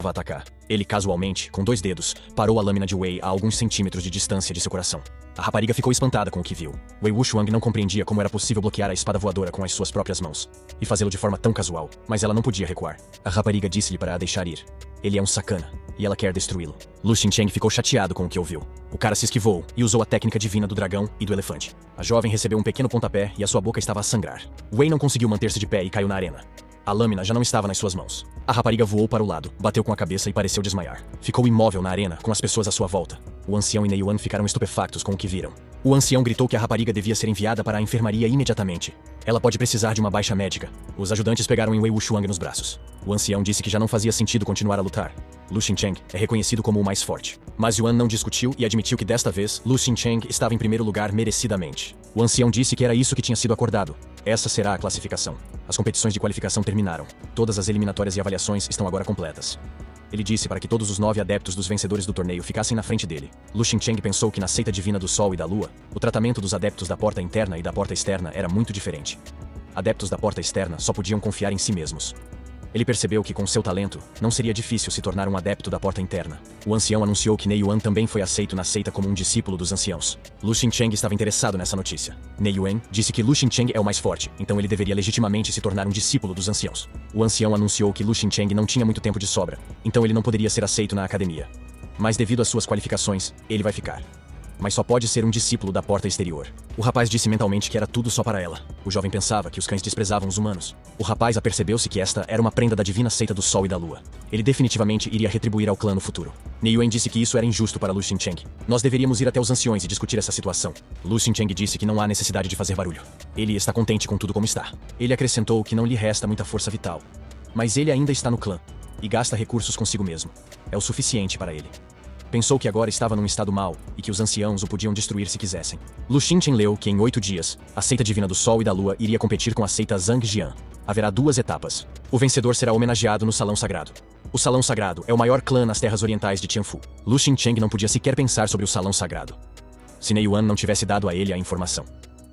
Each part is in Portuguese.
a atacar. Ele, casualmente, com 2 dedos, parou a lâmina de Wei a alguns centímetros de distância de seu coração. A rapariga ficou espantada com o que viu. Wei Wuxiang não compreendia como era possível bloquear a espada voadora com as suas próprias mãos, e fazê-lo de forma tão casual, mas ela não podia recuar. A rapariga disse-lhe para a deixar ir. Ele é um sacana, e ela quer destruí-lo. Lu Xingqiang ficou chateado com o que ouviu. O cara se esquivou e usou a técnica divina do dragão e do elefante. A jovem recebeu um pequeno pontapé e a sua boca estava a sangrar. Wei não conseguiu manter-se de pé e caiu na arena. A lâmina já não estava nas suas mãos. A rapariga voou para o lado, bateu com a cabeça e pareceu desmaiar. Ficou imóvel na arena, com as pessoas à sua volta. O ancião e Nei Yuan ficaram estupefactos com o que viram. O ancião gritou que a rapariga devia ser enviada para a enfermaria imediatamente. Ela pode precisar de uma baixa médica. Os ajudantes pegaram Wei Wuxiang nos braços. O ancião disse que já não fazia sentido continuar a lutar. Lu Xingqiang é reconhecido como o mais forte. Mas Yuan não discutiu e admitiu que desta vez, Lu Xingqiang estava em primeiro lugar merecidamente. O ancião disse que era isso que tinha sido acordado. Essa será a classificação. As competições de qualificação terminaram. Todas as eliminatórias e avaliações estão agora completas. Ele disse para que todos os 9 adeptos dos vencedores do torneio ficassem na frente dele. Lu Xingqiang pensou que na seita divina do Sol e da Lua, o tratamento dos adeptos da porta interna e da porta externa era muito diferente. Adeptos da porta externa só podiam confiar em si mesmos. Ele percebeu que com seu talento, não seria difícil se tornar um adepto da porta interna. O ancião anunciou que Nei Yuan também foi aceito na seita como um discípulo dos anciãos. Lu Xingqiang estava interessado nessa notícia. Nei Yuan disse que Lu Xingqiang é o mais forte, então ele deveria legitimamente se tornar um discípulo dos anciãos. O ancião anunciou que Lu Xingqiang não tinha muito tempo de sobra, então ele não poderia ser aceito na academia. Mas devido às suas qualificações, ele vai ficar. Mas só pode ser um discípulo da porta exterior. O rapaz disse mentalmente que era tudo só para ela. O jovem pensava que os cães desprezavam os humanos. O rapaz apercebeu-se que esta era uma prenda da divina seita do Sol e da Lua. Ele definitivamente iria retribuir ao clã no futuro. Nei Yuan disse que isso era injusto para Lu Xingqiang. Nós deveríamos ir até os anciões e discutir essa situação. Lu Xingqiang disse que não há necessidade de fazer barulho. Ele está contente com tudo como está. Ele acrescentou que não lhe resta muita força vital. Mas ele ainda está no clã e gasta recursos consigo mesmo. É o suficiente para ele. Pensou que agora estava num estado mau e que os anciãos o podiam destruir se quisessem. Lu Xingqiang leu que em 8 dias, a seita divina do Sol e da Lua iria competir com a seita Zhang Jian. Haverá 2 etapas. O vencedor será homenageado no Salão Sagrado. O Salão Sagrado é o maior clã nas terras orientais de Tianfu. Lu Xingqiang não podia sequer pensar sobre o Salão Sagrado. Se Nei Yuan não tivesse dado a ele a informação.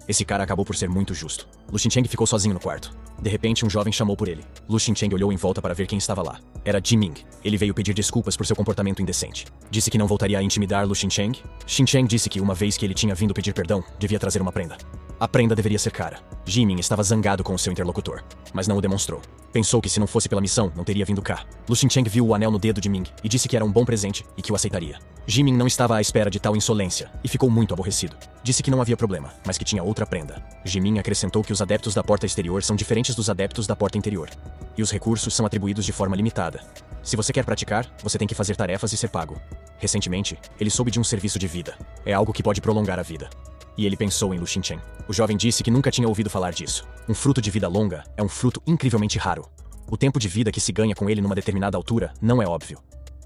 Esse cara acabou por ser muito justo. Lu Xingqiang ficou sozinho no quarto. De repente, um jovem chamou por ele. Lu Xingqiang olhou em volta para ver quem estava lá. Era Jiming. Ele veio pedir desculpas por seu comportamento indecente. Disse que não voltaria a intimidar Lu Xingqiang. Xingqiang disse que uma vez que ele tinha vindo pedir perdão, devia trazer uma prenda. A prenda deveria ser cara. Jiming estava zangado com o seu interlocutor, mas não o demonstrou. Pensou que se não fosse pela missão, não teria vindo cá. Lu Xingqiang viu o anel no dedo de Ming e disse que era um bom presente e que o aceitaria. Jiming não estava à espera de tal insolência e ficou muito aborrecido. Disse que não havia problema, mas que tinha outra prenda. Jiming acrescentou que os adeptos da porta exterior são diferentes dos adeptos da porta interior. E os recursos são atribuídos de forma limitada. Se você quer praticar, você tem que fazer tarefas e ser pago. Recentemente, ele soube de um serviço de vida. É algo que pode prolongar a vida. E ele pensou em Lu Xingqiang. O jovem disse que nunca tinha ouvido falar disso. Um fruto de vida longa é um fruto incrivelmente raro. O tempo de vida que se ganha com ele numa determinada altura não é óbvio.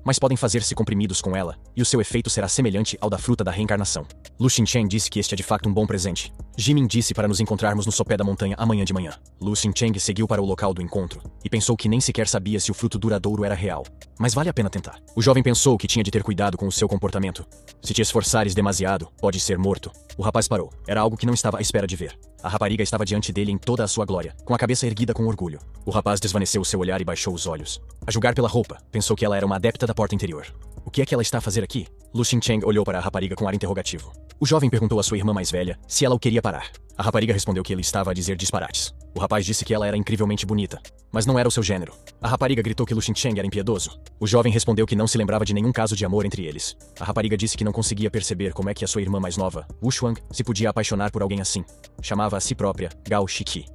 Mas podem fazer-se comprimidos com ela, e o seu efeito será semelhante ao da fruta da reencarnação. Lu Xingqiang disse que este é de facto um bom presente. Jiming disse para nos encontrarmos no sopé da montanha amanhã de manhã. Lu Xingqiang seguiu para o local do encontro, e pensou que nem sequer sabia se o fruto duradouro era real. Mas vale a pena tentar. O jovem pensou que tinha de ter cuidado com o seu comportamento. Se te esforçares demasiado, podes ser morto. O rapaz parou. Era algo que não estava à espera de ver. A rapariga estava diante dele em toda a sua glória, com a cabeça erguida com orgulho. O rapaz desvaneceu o seu olhar e baixou os olhos. A julgar pela roupa, pensou que ela era uma adepta da porta interior. O que é que ela está a fazer aqui? Lu Xingqiang olhou para a rapariga com ar interrogativo. O jovem perguntou à sua irmã mais velha se ela o queria parar. A rapariga respondeu que ele estava a dizer disparates. O rapaz disse que ela era incrivelmente bonita, mas não era o seu gênero. A rapariga gritou que Lu Xingqiang era impiedoso. O jovem respondeu que não se lembrava de nenhum caso de amor entre eles. A rapariga disse que não conseguia perceber como é que a sua irmã mais nova, Wuxuang, se podia apaixonar por alguém assim. Chamava a si própria Gao Shiqi.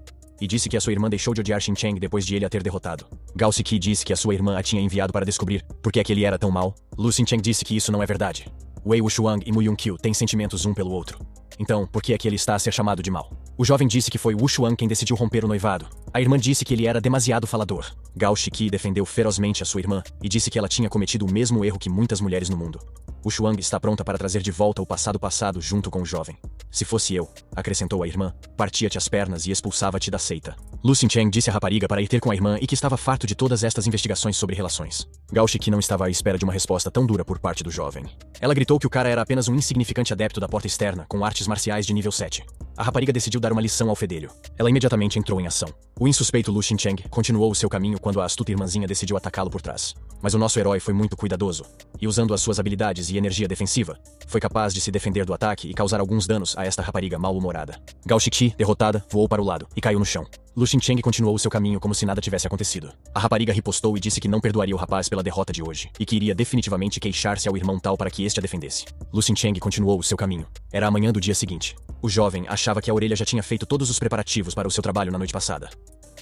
E disse que a sua irmã deixou de odiar Xingqiang depois de ele a ter derrotado. Gao Shiqi disse que a sua irmã a tinha enviado para descobrir por que é que ele era tão mau. Lu Xingqiang disse que isso não é verdade. Wei Wuxiang e Mu Yunqiu têm sentimentos um pelo outro. Então, por que é que ele está a ser chamado de mau? O jovem disse que foi Wuxiang quem decidiu romper o noivado. A irmã disse que ele era demasiado falador. Gao Shiqi defendeu ferozmente a sua irmã e disse que ela tinha cometido o mesmo erro que muitas mulheres no mundo. Wuxiang está pronta para trazer de volta o passado junto com o jovem. Se fosse eu, acrescentou a irmã, partia-te as pernas e expulsava-te da seita. Lu Xingqiang disse à rapariga para ir ter com a irmã e que estava farto de todas estas investigações sobre relações. Gao Shiqi não estava à espera de uma resposta tão dura por parte do jovem. Ela gritou que o cara era apenas um insignificante adepto da porta externa, com artes marciais de nível 7. A rapariga decidiu dar uma lição ao fedelho. Ela imediatamente entrou em ação. O insuspeito Lu Xincheng continuou o seu caminho quando a astuta irmãzinha decidiu atacá-lo por trás. Mas o nosso herói foi muito cuidadoso, e usando as suas habilidades e energia defensiva, foi capaz de se defender do ataque e causar alguns danos a esta rapariga mal-humorada. Gao Shiqi, derrotada, voou para o lado e caiu no chão. Lu Xincheng continuou o seu caminho como se nada tivesse acontecido. A rapariga ripostou e disse que não perdoaria o rapaz pela derrota de hoje, e que iria definitivamente queixar-se ao irmão Tal para que este a defendesse. Lu Xincheng continuou o seu caminho. Era a manhã do dia seguinte. O jovem achava que a orelha já tinha feito todos os preparativos para o seu trabalho na noite passada,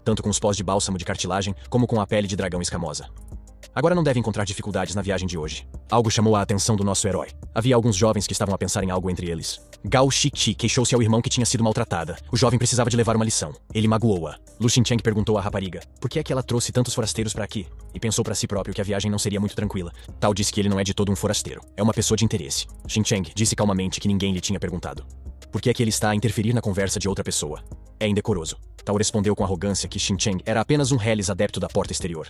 tanto com os pós de bálsamo de cartilagem como com a pele de dragão escamosa. Agora não deve encontrar dificuldades na viagem de hoje. Algo chamou a atenção do nosso herói. Havia alguns jovens que estavam a pensar em algo entre eles. Gao Shiqi queixou-se ao irmão que tinha sido maltratada. O jovem precisava de levar uma lição. Ele magoou-a. Lu Xincheng perguntou à rapariga por que é que ela trouxe tantos forasteiros para aqui, e pensou para si próprio que a viagem não seria muito tranquila. Tal disse que ele não é de todo um forasteiro. É uma pessoa de interesse. Xincheng disse calmamente que ninguém lhe tinha perguntado. Por que é que ele está a interferir na conversa de outra pessoa? É indecoroso. Tal respondeu com arrogância que Xincheng era apenas um reles adepto da porta exterior.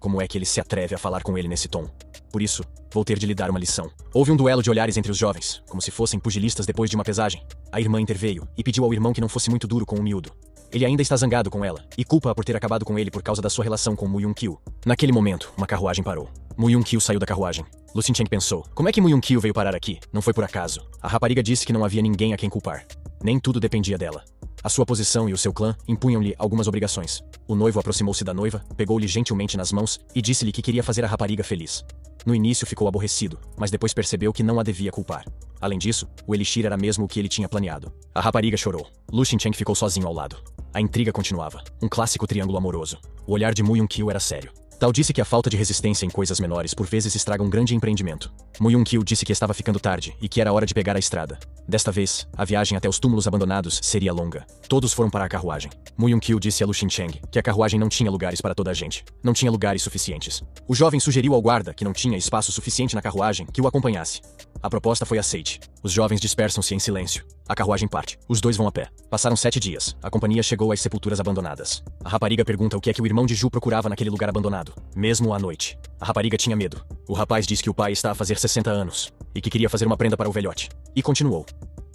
Como é que ele se atreve a falar com ele nesse tom? Por isso, vou ter de lhe dar uma lição. Houve um duelo de olhares entre os jovens, como se fossem pugilistas depois de uma pesagem. A irmã interveio e pediu ao irmão que não fosse muito duro com o miúdo. Ele ainda está zangado com ela, e culpa-a por ter acabado com ele por causa da sua relação com Mu Yun-kyu. Naquele momento, uma carruagem parou. Mu Yun-kyu saiu da carruagem. Lu Xincheng pensou, como é que Mu Yun-kyu veio parar aqui? Não foi por acaso. A rapariga disse que não havia ninguém a quem culpar. Nem tudo dependia dela. A sua posição e o seu clã impunham-lhe algumas obrigações. O noivo aproximou-se da noiva, pegou-lhe gentilmente nas mãos e disse-lhe que queria fazer a rapariga feliz. No início ficou aborrecido, mas depois percebeu que não a devia culpar. Além disso, o elixir era mesmo o que ele tinha planeado. A rapariga chorou. Lu Xincheng ficou sozinho ao lado. A intriga continuava. Um clássico triângulo amoroso. O olhar de Mu Yun-kyu era sério. Tal disse que a falta de resistência em coisas menores por vezes estraga um grande empreendimento. Mu Yun-kyu disse que estava ficando tarde e que era hora de pegar a estrada. Desta vez, a viagem até os túmulos abandonados seria longa. Todos foram para a carruagem. Mu Yun-kyu disse a Lu Xincheng que a carruagem não tinha lugares para toda a gente. Não tinha lugares suficientes. O jovem sugeriu ao guarda, que não tinha espaço suficiente na carruagem, que o acompanhasse. A proposta foi aceite. Os jovens dispersam-se em silêncio. A carruagem parte. Os dois vão a pé. Passaram 7 dias. A companhia chegou às sepulturas abandonadas. A rapariga pergunta o que é que o irmão de Ju procurava naquele lugar abandonado, mesmo à noite. A rapariga tinha medo. O rapaz diz que o pai está a fazer 60 anos e que queria fazer uma prenda para o velhote. E continuou.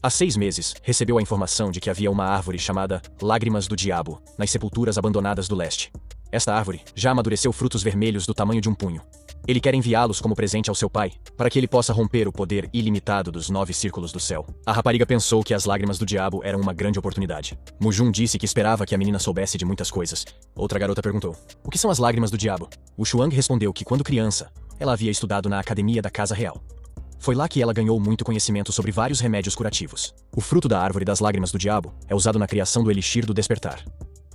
Há 6 meses, recebeu a informação de que havia uma árvore chamada Lágrimas do Diabo nas sepulturas abandonadas do leste. Esta árvore já amadureceu frutos vermelhos do tamanho de um punho. Ele quer enviá-los como presente ao seu pai, para que ele possa romper o poder ilimitado dos 9 círculos do céu. A rapariga pensou que as lágrimas do diabo eram uma grande oportunidade. Mu Jun disse que esperava que a menina soubesse de muitas coisas. Outra garota perguntou, o que são as lágrimas do diabo? O Xuang respondeu que quando criança, ela havia estudado na academia da Casa Real. Foi lá que ela ganhou muito conhecimento sobre vários remédios curativos. O fruto da árvore das lágrimas do diabo é usado na criação do elixir do despertar.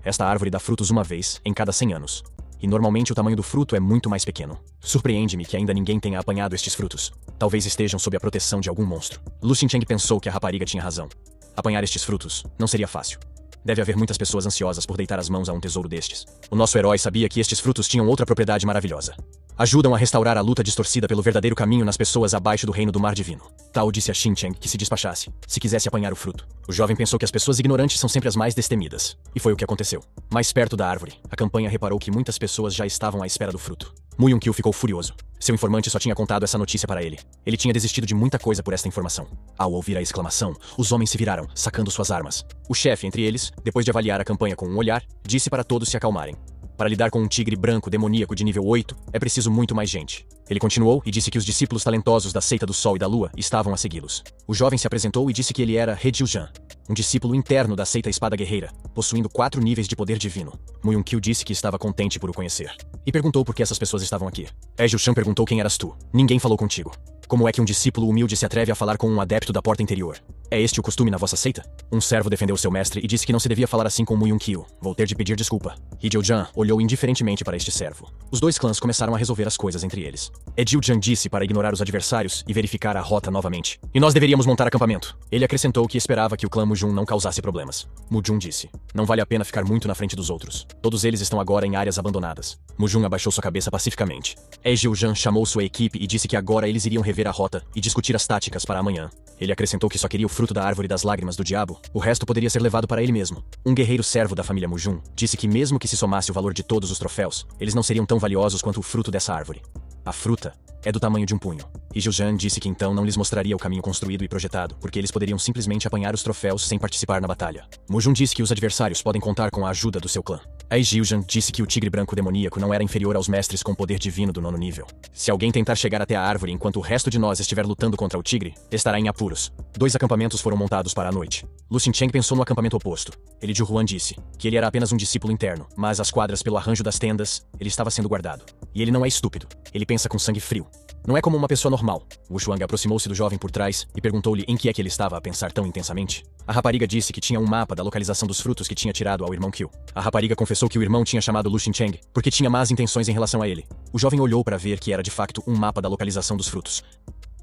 Esta árvore dá frutos uma vez em cada 100 anos. E normalmente o tamanho do fruto é muito mais pequeno. Surpreende-me que ainda ninguém tenha apanhado estes frutos. Talvez estejam sob a proteção de algum monstro. Lu Xincheng pensou que a rapariga tinha razão. Apanhar estes frutos não seria fácil. Deve haver muitas pessoas ansiosas por deitar as mãos a um tesouro destes. O nosso herói sabia que estes frutos tinham outra propriedade maravilhosa. Ajudam a restaurar a luta distorcida pelo verdadeiro caminho nas pessoas abaixo do reino do mar divino. Tal disse a Xincheng que se despachasse, se quisesse apanhar o fruto. O jovem pensou que as pessoas ignorantes são sempre as mais destemidas. E foi o que aconteceu. Mais perto da árvore, a campanha reparou que muitas pessoas já estavam à espera do fruto. Mu Yun-kyu ficou furioso. Seu informante só tinha contado essa notícia para ele. Ele tinha desistido de muita coisa por esta informação. Ao ouvir a exclamação, os homens se viraram, sacando suas armas. O chefe entre eles, depois de avaliar a campanha com um olhar, disse para todos se acalmarem. Para lidar com um tigre branco demoníaco de nível 8, é preciso muito mais gente. Ele continuou e disse que os discípulos talentosos da seita do Sol e da Lua estavam a segui-los. O jovem se apresentou e disse que ele era He Jiujan, um discípulo interno da seita Espada Guerreira, possuindo 4 níveis de poder divino. Mu Yun-kyu disse que estava contente por o conhecer. E perguntou por que essas pessoas estavam aqui. He Jiushan perguntou quem eras tu. Ninguém falou contigo. Como é que um discípulo humilde se atreve a falar com um adepto da porta interior? É este o costume na vossa seita? Um servo defendeu seu mestre e disse que não se devia falar assim com Mu Yun-kyu. Vou ter de pedir desculpa. He Jiujan olhou indiferentemente para este servo. Os dois clãs começaram a resolver as coisas entre eles. He Jiujan disse para ignorar os adversários e verificar a rota novamente. E nós deveríamos montar acampamento. Ele acrescentou que esperava que o clã Mu Jun não causasse problemas. Mu Jun disse, não vale a pena ficar muito na frente dos outros. Todos eles estão agora em áreas abandonadas. Mu Jun abaixou sua cabeça pacificamente. He Jiujan chamou sua equipe e disse que agora eles iriam rever a rota e discutir as táticas para amanhã. Ele acrescentou que só queria o fruto fruto da árvore das lágrimas do diabo, o resto poderia ser levado para ele mesmo. Um guerreiro servo da família Mujun disse que mesmo que se somasse o valor de todos os troféus, eles não seriam tão valiosos quanto o fruto dessa árvore. A fruta é do tamanho de um punho. E Jiujan disse que então não lhes mostraria o caminho construído e projetado, porque eles poderiam simplesmente apanhar os troféus sem participar na batalha. Mujun disse que os adversários podem contar com a ajuda do seu clã. Aí Jiujan disse que o tigre branco demoníaco não era inferior aos mestres com poder divino do 9º nível. Se alguém tentar chegar até a árvore enquanto o resto de nós estiver lutando contra o tigre, estará em apuros. 2 acampamentos foram montados para a noite. Lu Xincheng pensou no acampamento oposto. Ele Juhuan disse que ele era apenas um discípulo interno, mas às quadras pelo arranjo das tendas, ele estava sendo guardado. E ele não é estúpido. Ele pensa com sangue frio. Não é como uma pessoa normal. Wu Shuang aproximou-se do jovem por trás e perguntou-lhe em que é que ele estava a pensar tão intensamente. A rapariga disse que tinha um mapa da localização dos frutos que tinha tirado ao irmão Qiu. A rapariga confessou que o irmão tinha chamado Lu Xincheng porque tinha más intenções em relação a ele. O jovem olhou para ver que era de facto um mapa da localização dos frutos.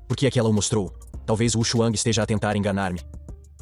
Por que é que ela o mostrou? Talvez Wu Shuang esteja a tentar enganar-me.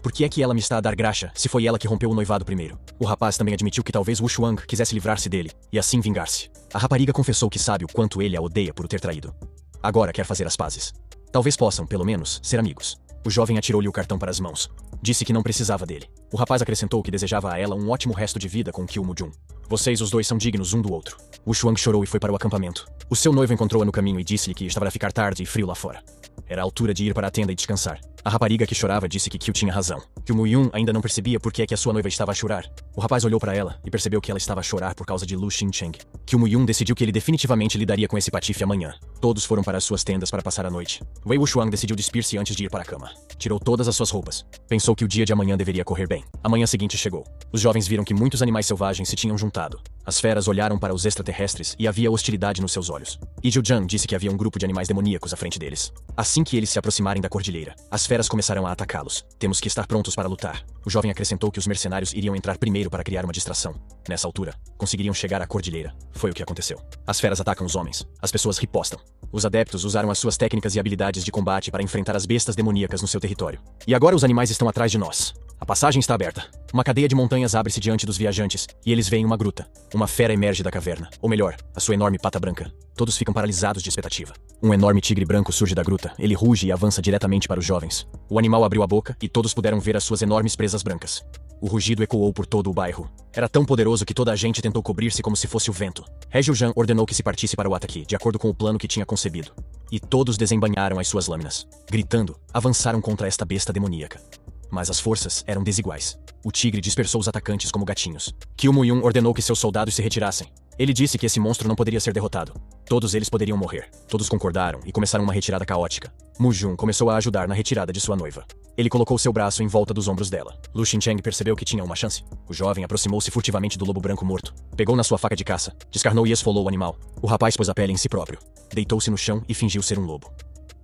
Por que é que ela me está a dar graxa, se foi ela que rompeu o noivado primeiro? O rapaz também admitiu que talvez Wu Shuang quisesse livrar-se dele, e assim vingar-se. A rapariga confessou que sabe o quanto ele a odeia por o ter traído. Agora quer fazer as pazes. Talvez possam, pelo menos, ser amigos. O jovem atirou-lhe o cartão para as mãos. Disse que não precisava dele. O rapaz acrescentou que desejava a ela um ótimo resto de vida com Qiu Mujun. Vocês os dois são dignos um do outro. Wu Shuang chorou e foi para o acampamento. O seu noivo encontrou-a no caminho e disse-lhe que estava a ficar tarde e frio lá fora. Era a altura de ir para a tenda e descansar. A rapariga que chorava disse que Qiu tinha razão. Que o Muyun ainda não percebia por que é que a sua noiva estava a chorar. O rapaz olhou para ela e percebeu que ela estava a chorar por causa de Lu Xincheng. Que o Muyun decidiu que ele definitivamente lidaria com esse patife amanhã. Todos foram para as suas tendas para passar a noite. Wei Wuxuang decidiu despir-se antes de ir para a cama. Tirou todas as suas roupas. Pensou que o dia de amanhã deveria correr bem. A manhã seguinte chegou. Os jovens viram que muitos animais selvagens se tinham juntado. As feras olharam para os extraterrestres e havia hostilidade nos seus olhos. E Jiujan disse que havia um grupo de animais demoníacos à frente deles. Assim que eles se aproximarem da cordilheira, as feras começarão a atacá-los. Temos que estar prontos para lutar. O jovem acrescentou que os mercenários iriam entrar primeiro para criar uma distração. Nessa altura, conseguiriam chegar à cordilheira. Foi o que aconteceu. As feras atacam os homens. As pessoas ripostam. Os adeptos usaram as suas técnicas e habilidades de combate para enfrentar as bestas demoníacas no seu território. E agora os animais estão atrás de nós. A passagem está aberta. Uma cadeia de montanhas abre-se diante dos viajantes, e eles veem uma gruta. Uma fera emerge da caverna, ou melhor, a sua enorme pata branca. Todos ficam paralisados de expectativa. Um enorme tigre branco surge da gruta. Ele ruge e avança diretamente para os jovens. O animal abriu a boca e todos puderam ver as suas enormes presas brancas. O rugido ecoou por todo o bairro. Era tão poderoso que toda a gente tentou cobrir-se como se fosse o vento. Jiujan ordenou que se partisse para o ataque, de acordo com o plano que tinha concebido. E todos desembainharam as suas lâminas. Gritando, avançaram contra esta besta demoníaca. Mas as forças eram desiguais. O tigre dispersou os atacantes como gatinhos. Qiu Muyun ordenou que seus soldados se retirassem. Ele disse que esse monstro não poderia ser derrotado. Todos eles poderiam morrer. Todos concordaram e começaram uma retirada caótica. Mujun começou a ajudar na retirada de sua noiva. Ele colocou seu braço em volta dos ombros dela. Lu Xincheng percebeu que tinha uma chance. O jovem aproximou-se furtivamente do lobo branco morto. Pegou na sua faca de caça, descarnou e esfolou o animal. O rapaz pôs a pele em si próprio. Deitou-se no chão e fingiu ser um lobo.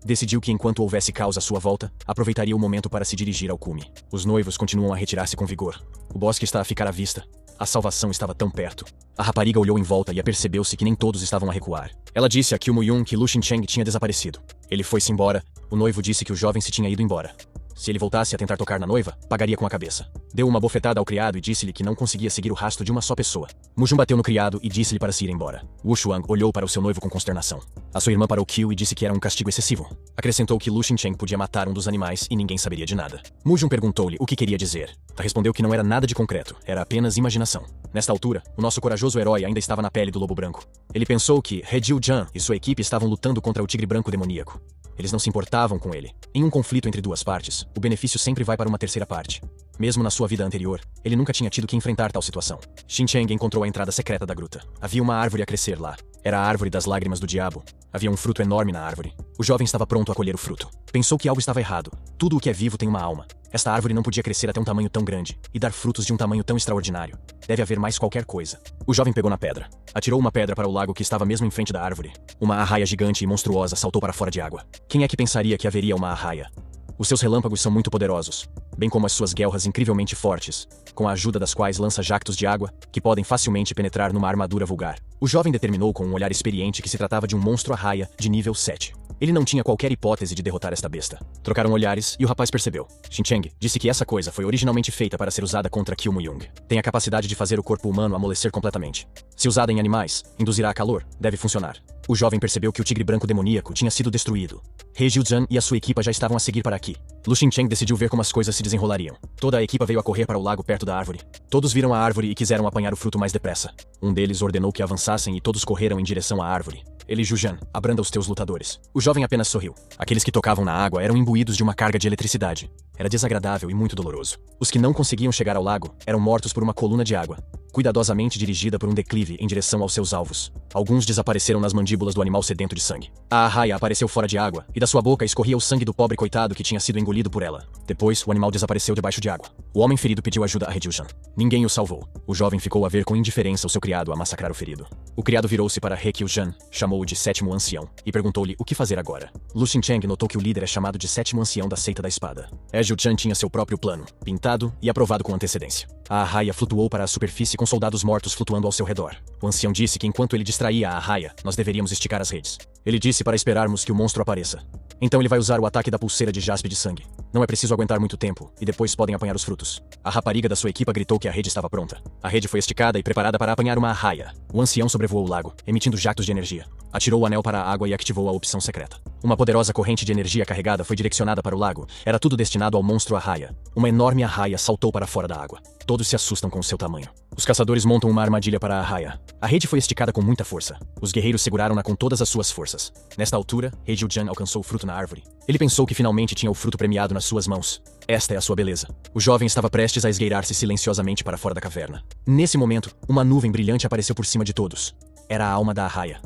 Decidiu que enquanto houvesse caos à sua volta, aproveitaria o momento para se dirigir ao cume. Os noivos continuam a retirar-se com vigor. O bosque está a ficar à vista. A salvação estava tão perto. A rapariga olhou em volta e apercebeu-se que nem todos estavam a recuar. Ela disse a Qiu Muyun que Lu Xincheng tinha desaparecido. Ele foi-se embora. O noivo disse que o jovem se tinha ido embora. Se ele voltasse a tentar tocar na noiva, pagaria com a cabeça. Deu uma bofetada ao criado e disse-lhe que não conseguia seguir o rastro de uma só pessoa. Mujun bateu no criado e disse-lhe para se ir embora. Wu Shuang olhou para o seu noivo com consternação. A sua irmã parou Qiu e disse que era um castigo excessivo. Acrescentou que Lu Xincheng podia matar um dos animais e ninguém saberia de nada. Mujun perguntou-lhe o que queria dizer. Respondeu que não era nada de concreto, era apenas imaginação. Nesta altura, o nosso corajoso herói ainda estava na pele do lobo branco. Ele pensou que Jiujan e sua equipe estavam lutando contra o tigre branco demoníaco. Eles não se importavam com ele. Em um conflito entre duas partes, o benefício sempre vai para uma terceira parte. Mesmo na sua vida anterior, ele nunca tinha tido que enfrentar tal situação. Xincheng encontrou a entrada secreta da gruta. Havia uma árvore a crescer lá. Era a árvore das lágrimas do diabo. Havia um fruto enorme na árvore. O jovem estava pronto a colher o fruto. Pensou que algo estava errado. Tudo o que é vivo tem uma alma. Esta árvore não podia crescer até um tamanho tão grande e dar frutos de um tamanho tão extraordinário. Deve haver mais qualquer coisa. O jovem pegou na pedra. Atirou uma pedra para o lago que estava mesmo em frente da árvore. Uma arraia gigante e monstruosa saltou para fora de água. Quem é que pensaria que haveria uma arraia? Os seus relâmpagos são muito poderosos, bem como as suas guelras incrivelmente fortes, com a ajuda das quais lança jactos de água, que podem facilmente penetrar numa armadura vulgar. O jovem determinou com um olhar experiente que se tratava de um monstro arraia de nível 7. Ele não tinha qualquer hipótese de derrotar esta besta. Trocaram olhares e o rapaz percebeu. Xincheng disse que essa coisa foi originalmente feita para ser usada contra Qiu Muyun. Tem a capacidade de fazer o corpo humano amolecer completamente. Se usada em animais, induzirá a calor, deve funcionar. O jovem percebeu que o tigre branco demoníaco tinha sido destruído. He Jiuzhan e a sua equipa já estavam a seguir para aqui. Lu Xincheng decidiu ver como as coisas se desenrolariam. Toda a equipa veio a correr para o lago perto da árvore. Todos viram a árvore e quiseram apanhar o fruto mais depressa. Um deles ordenou que avançassem e todos correram em direção à árvore. Ele Jiuzhan, abranda os teus lutadores. O jovem apenas sorriu. Aqueles que tocavam na água eram imbuídos de uma carga de eletricidade. Era desagradável e muito doloroso. Os que não conseguiam chegar ao lago eram mortos por uma coluna de água, cuidadosamente dirigida por um declive em direção aos seus alvos. Alguns desapareceram nas mandíbulas do animal sedento de sangue. A arraia apareceu fora de água, e da sua boca escorria o sangue do pobre coitado que tinha sido engolido por ela. Depois, o animal desapareceu debaixo de água. O homem ferido pediu ajuda a He Jiuzhan. Ninguém o salvou. O jovem ficou a ver com indiferença o seu criado a massacrar o ferido. O criado virou-se para He Jiuzhan, chamou-o de sétimo ancião, e perguntou-lhe o que fazer agora. Lu Xincheng notou que o líder é chamado de sétimo ancião da seita da espada. He Jiuzhan tinha seu próprio plano, pintado e aprovado com antecedência. A arraia flutuou para a superfície com soldados mortos flutuando ao seu redor. O ancião disse que enquanto ele distraía a arraia, nós deveríamos esticar as redes. Ele disse para esperarmos que o monstro apareça. Então ele vai usar o ataque da pulseira de jaspe de sangue. Não é preciso aguentar muito tempo, e depois podem apanhar os frutos. A rapariga da sua equipa gritou que a rede estava pronta. A rede foi esticada e preparada para apanhar uma arraia. O ancião sobrevoou o lago, emitindo jactos de energia. Atirou o anel para a água e ativou a opção secreta. Uma poderosa corrente de energia carregada foi direcionada para o lago. Era tudo destinado ao monstro arraia. Uma enorme arraia saltou para fora da água. Todos se assustam com seu tamanho. Os caçadores montam uma armadilha para a arraia. A rede foi esticada com muita força. Os guerreiros seguraram-na com todas as suas forças. Nesta altura, He Jiuzhan alcançou o fruto na árvore. Ele pensou que finalmente tinha o fruto premiado nas suas mãos. Esta é a sua beleza. O jovem estava prestes a esgueirar-se silenciosamente para fora da caverna. Nesse momento, uma nuvem brilhante apareceu por cima de todos. Era a alma da arraia.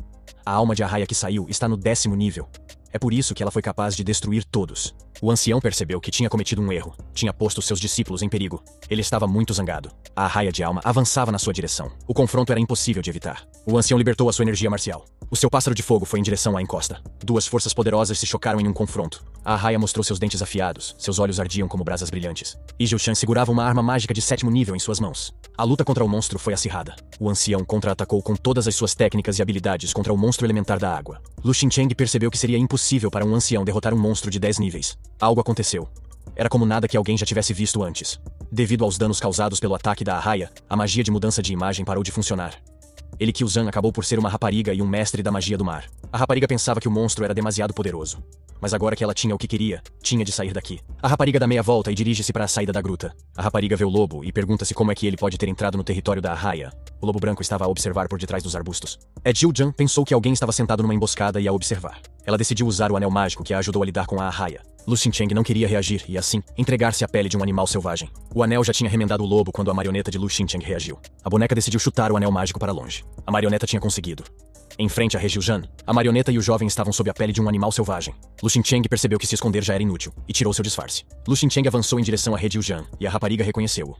A alma de arraia que saiu está no 10º nível. É por isso que ela foi capaz de destruir todos. O ancião percebeu que tinha cometido um erro. Tinha posto seus discípulos em perigo. Ele estava muito zangado. A arraia de alma avançava na sua direção. O confronto era impossível de evitar. O ancião libertou a sua energia marcial. O seu pássaro de fogo foi em direção à encosta. Duas forças poderosas se chocaram em um confronto. A arraia mostrou seus dentes afiados. Seus olhos ardiam como brasas brilhantes. He Jiuzhan segurava uma arma mágica de 7º nível em suas mãos. A luta contra o monstro foi acirrada. O ancião contra-atacou com todas as suas técnicas e habilidades contra o monstro elementar da água. Lu Xincheng percebeu que seria impossível para um ancião derrotar um monstro de 10 níveis. Algo aconteceu. Era como nada que alguém já tivesse visto antes. Devido aos danos causados pelo ataque da arraia, a magia de mudança de imagem parou de funcionar. Ele Jiuzhan acabou por ser uma rapariga e um mestre da magia do mar. A rapariga pensava que o monstro era demasiado poderoso. Mas agora que ela tinha o que queria, tinha de sair daqui. A rapariga dá meia volta e dirige-se para a saída da gruta. A rapariga vê o lobo e pergunta-se como é que ele pode ter entrado no território da arraia. O lobo branco estava a observar por detrás dos arbustos. He Jiuzhan pensou que alguém estava sentado numa emboscada e a observar. Ela decidiu usar o anel mágico que a ajudou a lidar com a arraia. Lu Xincheng não queria reagir e, assim, entregar-se à pele de um animal selvagem. O anel já tinha remendado o lobo quando a marioneta de Lu Xincheng reagiu. A boneca decidiu chutar o anel mágico para longe. A marioneta tinha conseguido. Em frente a He Jiuzhan, a marioneta e o jovem estavam sob a pele de um animal selvagem. Lu Xincheng percebeu que se esconder já era inútil e tirou seu disfarce. Lu Xincheng avançou em direção a He Jiuzhan e a rapariga reconheceu-o.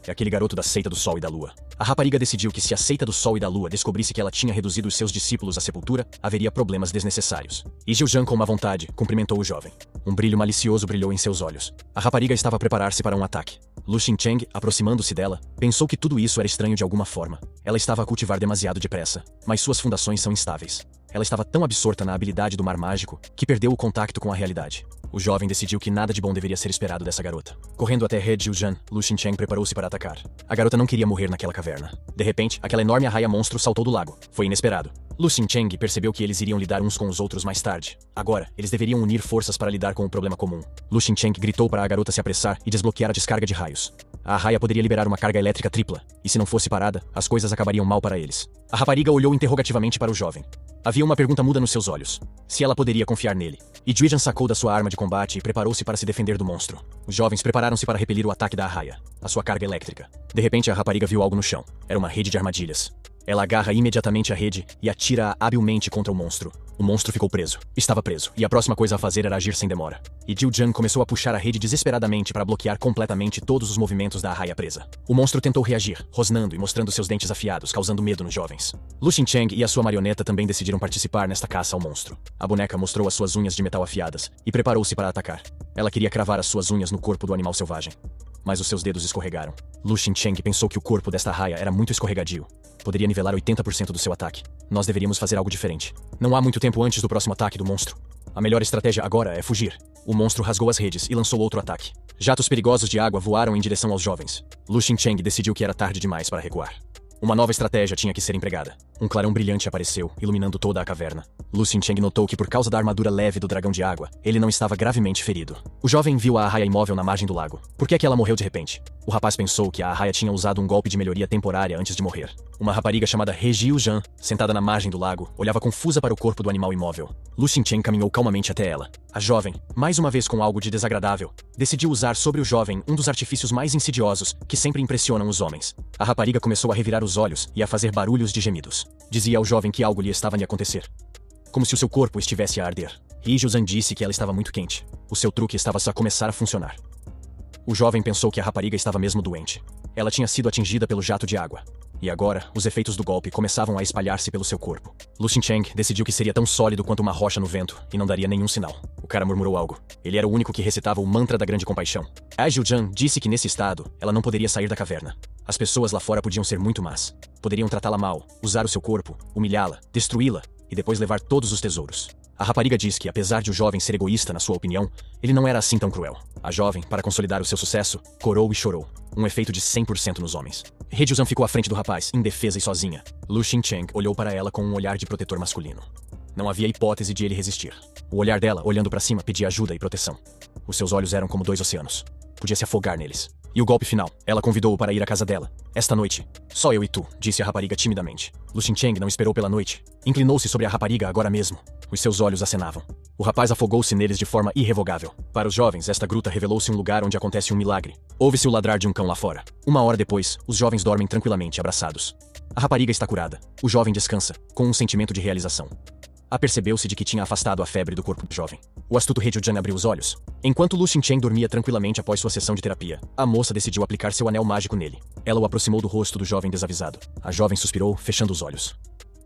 É aquele garoto da seita do Sol e da Lua. A rapariga decidiu que se a seita do Sol e da Lua descobrisse que ela tinha reduzido os seus discípulos à sepultura, haveria problemas desnecessários. He Jiuzhan, com má vontade, cumprimentou o jovem. Um brilho malicioso brilhou em seus olhos. A rapariga estava a preparar-se para um ataque. Lu Xincheng, aproximando-se dela, pensou que tudo isso era estranho de alguma forma. Ela estava a cultivar demasiado depressa, mas suas fundações são instáveis. Ela estava tão absorta na habilidade do mar mágico que perdeu o contato com a realidade. O jovem decidiu que nada de bom deveria ser esperado dessa garota. Correndo até He Jiuzhan, Lu Xincheng preparou-se para atacar. A garota não queria morrer naquela caverna. De repente, aquela enorme arraia monstro saltou do lago. Foi inesperado. Lu Xincheng percebeu que eles iriam lidar uns com os outros mais tarde. Agora, eles deveriam unir forças para lidar com o problema comum. Lu Xincheng gritou para a garota se apressar e desbloquear a descarga de raios. A arraia poderia liberar uma carga elétrica tripla, e se não fosse parada, as coisas acabariam mal para eles. A rapariga olhou interrogativamente para o jovem. Havia uma pergunta muda nos seus olhos. Se ela poderia confiar nele. E Jiuzhan sacou da sua arma de combate e preparou-se para se defender do monstro. Os jovens prepararam-se para repelir o ataque da arraia, a sua carga elétrica. De repente, a rapariga viu algo no chão. Era uma rede de armadilhas. Ela agarra imediatamente a rede e atira-a habilmente contra o monstro. O monstro ficou preso. Estava preso, e a próxima coisa a fazer era agir sem demora. E Jiuzhan começou a puxar a rede desesperadamente para bloquear completamente todos os movimentos da arraia presa. O monstro tentou reagir, rosnando e mostrando seus dentes afiados, causando medo nos jovens. Lu Xincheng e a sua marioneta também decidiram participar nesta caça ao monstro. A boneca mostrou as suas unhas de metal afiadas e preparou-se para atacar. Ela queria cravar as suas unhas no corpo do animal selvagem. Mas os seus dedos escorregaram. Lu Xincheng pensou que o corpo desta arraia era muito escorregadio. Poderia nivelar 80% do seu ataque. Nós deveríamos fazer algo diferente. Não há muito tempo antes do próximo ataque do monstro. A melhor estratégia agora é fugir. O monstro rasgou as redes e lançou outro ataque. Jatos perigosos de água voaram em direção aos jovens. Lu Xincheng decidiu que era tarde demais para recuar. Uma nova estratégia tinha que ser empregada. Um clarão brilhante apareceu, iluminando toda a caverna. Lu Xingqiang notou que por causa da armadura leve do dragão de água, ele não estava gravemente ferido. O jovem viu a arraia imóvel na margem do lago. Por que é que ela morreu de repente? O rapaz pensou que a arraia tinha usado um golpe de melhoria temporária antes de morrer. Uma rapariga chamada He Jiu-jan, sentada na margem do lago, olhava confusa para o corpo do animal imóvel. Lu Xingqiang caminhou calmamente até ela. A jovem, mais uma vez com algo de desagradável, decidiu usar sobre o jovem um dos artifícios mais insidiosos que sempre impressionam os homens. A rapariga começou a revirar os olhos e a fazer barulhos de gemidos. Dizia ao jovem que algo lhe estava a acontecer, como se o seu corpo estivesse a arder. He Jiu-jan disse que ela estava muito quente. O seu truque estava só a começar a funcionar. O jovem pensou que a rapariga estava mesmo doente. Ela tinha sido atingida pelo jato de água. E agora, os efeitos do golpe começavam a espalhar-se pelo seu corpo. Lu Xingqiang decidiu que seria tão sólido quanto uma rocha no vento e não daria nenhum sinal. O cara murmurou algo. Ele era o único que recitava o mantra da grande compaixão. A Jiu-jan disse que nesse estado, ela não poderia sair da caverna. As pessoas lá fora podiam ser muito más. Poderiam tratá-la mal, usar o seu corpo, humilhá-la, destruí-la e depois levar todos os tesouros. A rapariga diz que, apesar de o jovem ser egoísta na sua opinião, ele não era assim tão cruel. A jovem, para consolidar o seu sucesso, corou e chorou. Um efeito de 100% nos homens. He Jiu-jan ficou à frente do rapaz, indefesa e sozinha. Lu Xingqiang olhou para ela com um olhar de protetor masculino. Não havia hipótese de ele resistir. O olhar dela, olhando para cima, pedia ajuda e proteção. Os seus olhos eram como 2 oceanos. Podia se afogar neles. E o golpe final, ela convidou-o para ir à casa dela. Esta noite, só eu e tu, disse a rapariga timidamente. Lu Xingqiang não esperou pela noite. Inclinou-se sobre a rapariga agora mesmo. Os seus olhos acenavam. O rapaz afogou-se neles de forma irrevogável. Para os jovens, esta gruta revelou-se um lugar onde acontece um milagre. Ouve-se o ladrar de um cão lá fora. 1 hora depois, os jovens dormem tranquilamente, abraçados. A rapariga está curada. O jovem descansa, com um sentimento de realização. Apercebeu-se de que tinha afastado a febre do corpo do jovem. O astuto He Jiu-jan abriu os olhos. Enquanto Lu Xingqiang dormia tranquilamente após sua sessão de terapia, a moça decidiu aplicar seu anel mágico nele. Ela o aproximou do rosto do jovem desavisado. A jovem suspirou, fechando os olhos.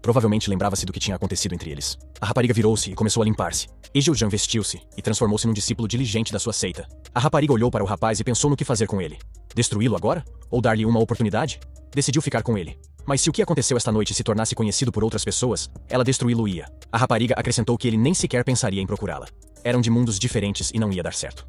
Provavelmente lembrava-se do que tinha acontecido entre eles. A rapariga virou-se e começou a limpar-se. He Jiu-jan vestiu-se e transformou-se num discípulo diligente da sua seita. A rapariga olhou para o rapaz e pensou no que fazer com ele. Destruí-lo agora? Ou dar-lhe uma oportunidade? Decidiu ficar com ele. Mas se o que aconteceu esta noite se tornasse conhecido por outras pessoas, ela destruí-lo-ia. A rapariga acrescentou que ele nem sequer pensaria em procurá-la. Eram de mundos diferentes e não ia dar certo.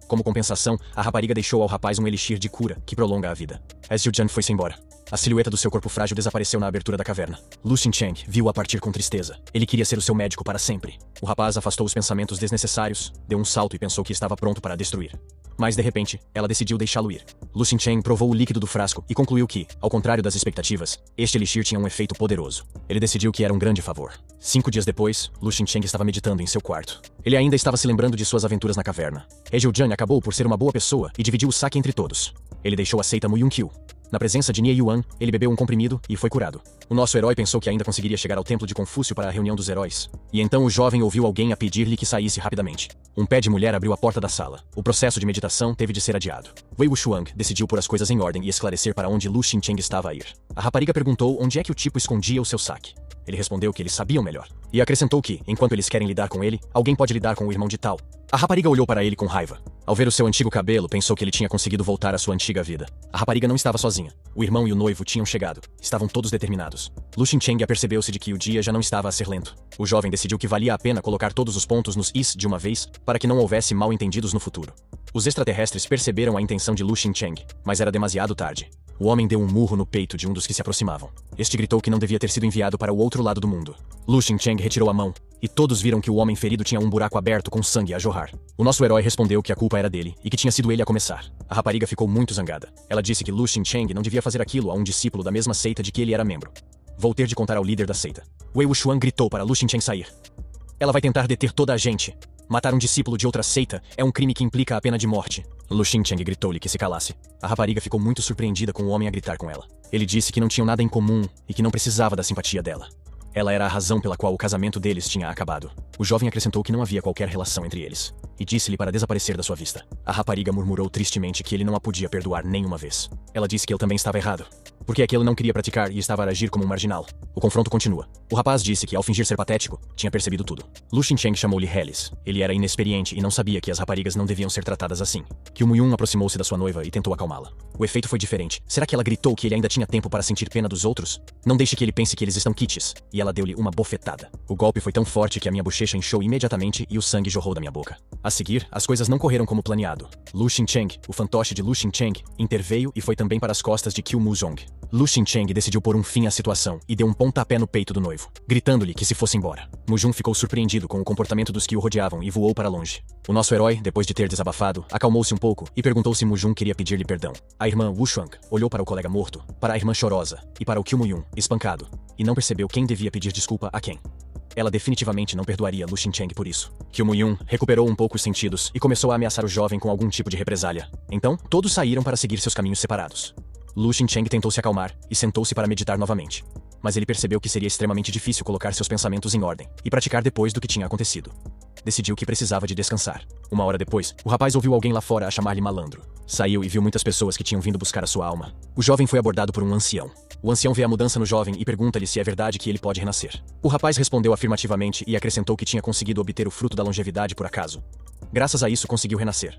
Como compensação, a rapariga deixou ao rapaz um elixir de cura que prolonga a vida. As Jiu-jan foi-se embora. A silhueta do seu corpo frágil desapareceu na abertura da caverna. Lu Xingqiang viu-a partir com tristeza. Ele queria ser o seu médico para sempre. O rapaz afastou os pensamentos desnecessários, deu um salto e pensou que estava pronto para a destruir. Mas, de repente, ela decidiu deixá-lo ir. Lu Xingqiang provou o líquido do frasco e concluiu que, ao contrário das expectativas, este elixir tinha um efeito poderoso. Ele decidiu que era um grande favor. 5 dias depois, Lu Xingqiang estava meditando em seu quarto. Ele ainda estava se lembrando de suas aventuras na caverna. He Jiu-jan acabou por ser uma boa pessoa e dividiu o saque entre todos. Ele deixou a seita Mu Yun-Kyu. Na presença de Nie Yuan, ele bebeu um comprimido e foi curado. O nosso herói pensou que ainda conseguiria chegar ao templo de Confúcio para a reunião dos heróis. E então o jovem ouviu alguém a pedir-lhe que saísse rapidamente. Um pé de mulher abriu a porta da sala. O processo de meditação teve de ser adiado. Wei Wuxiang decidiu pôr as coisas em ordem e esclarecer para onde Lu Xingqiang estava a ir. A rapariga perguntou onde é que o tipo escondia o seu saque. Ele respondeu que eles sabiam melhor. E acrescentou que, enquanto eles querem lidar com ele, alguém pode lidar com o irmão de tal. A rapariga olhou para ele com raiva. Ao ver o seu antigo cabelo, pensou que ele tinha conseguido voltar à sua antiga vida. A rapariga não estava sozinha. O irmão e o noivo tinham chegado. Estavam todos determinados. Lu Xingqiang apercebeu-se de que o dia já não estava a ser lento. O jovem decidiu que valia a pena colocar todos os pontos nos is de uma vez, para que não houvesse mal-entendidos no futuro. Os extraterrestres perceberam a intenção de Lu Xingqiang, mas era demasiado tarde. O homem deu um murro no peito de um dos que se aproximavam. Este gritou que não devia ter sido enviado para o outro lado do mundo. Lu Xingqiang retirou a mão, e todos viram que o homem ferido tinha um buraco aberto com sangue a jorrar. O nosso herói respondeu que a culpa era dele, e que tinha sido ele a começar. A rapariga ficou muito zangada. Ela disse que Lu Xingqiang não devia fazer aquilo a um discípulo da mesma seita de que ele era membro. Vou ter de contar ao líder da seita. Wei Wuxiang gritou para Lu Xingqiang sair. Ela vai tentar deter toda a gente. Matar um discípulo de outra seita é um crime que implica a pena de morte. Lu Xingqiang gritou-lhe que se calasse. A rapariga ficou muito surpreendida com o homem a gritar com ela. Ele disse que não tinham nada em comum e que não precisava da simpatia dela. Ela era a razão pela qual o casamento deles tinha acabado. O jovem acrescentou que não havia qualquer relação entre eles, e disse-lhe para desaparecer da sua vista. A rapariga murmurou tristemente que ele não a podia perdoar nenhuma vez. Ela disse que ele também estava errado, porque aquele não queria praticar e estava a agir como um marginal. O confronto continua. O rapaz disse que, ao fingir ser patético, tinha percebido tudo. Lu Xingqiang chamou-lhe Hellis. Ele era inexperiente e não sabia que as raparigas não deviam ser tratadas assim. Que o Mu Yun aproximou-se da sua noiva e tentou acalmá-la. O efeito foi diferente. Será que ela gritou que ele ainda tinha tempo para sentir pena dos outros? Não deixe que ele pense que eles estão quites. E ela deu-lhe uma bofetada. O golpe foi tão forte que a minha bochecha inchou imediatamente e o sangue jorrou da minha boca. A seguir, as coisas não correram como planeado. Lu Xincheng, o fantoche de Lu Xincheng, interveio e foi também para as costas de Qiu Muzhong. Lu Xincheng decidiu pôr um fim à situação e deu um pontapé no peito do noivo, gritando-lhe que se fosse embora. Muzhong ficou surpreendido com o comportamento dos que o rodeavam e voou para longe. O nosso herói, depois de ter desabafado, acalmou-se um pouco e perguntou se Muzhong queria pedir-lhe perdão. A irmã Wu Shuang olhou para o colega morto, para a irmã chorosa e para o Qiu Muyun, espancado, e não percebeu quem devia pedir desculpa a quem. Ela definitivamente não perdoaria Lu Xincheng por isso. Qiu Muyun recuperou um pouco os sentidos e começou a ameaçar o jovem com algum tipo de represália. Então, todos saíram para seguir seus caminhos separados. Lu Xincheng tentou se acalmar e sentou-se para meditar novamente. Mas ele percebeu que seria extremamente difícil colocar seus pensamentos em ordem e praticar depois do que tinha acontecido. Decidiu que precisava de descansar. Uma hora depois, o rapaz ouviu alguém lá fora a chamar-lhe malandro. Saiu e viu muitas pessoas que tinham vindo buscar a sua alma. O jovem foi abordado por um ancião. O ancião vê a mudança no jovem e pergunta-lhe se é verdade que ele pode renascer. O rapaz respondeu afirmativamente e acrescentou que tinha conseguido obter o fruto da longevidade por acaso. Graças a isso conseguiu renascer.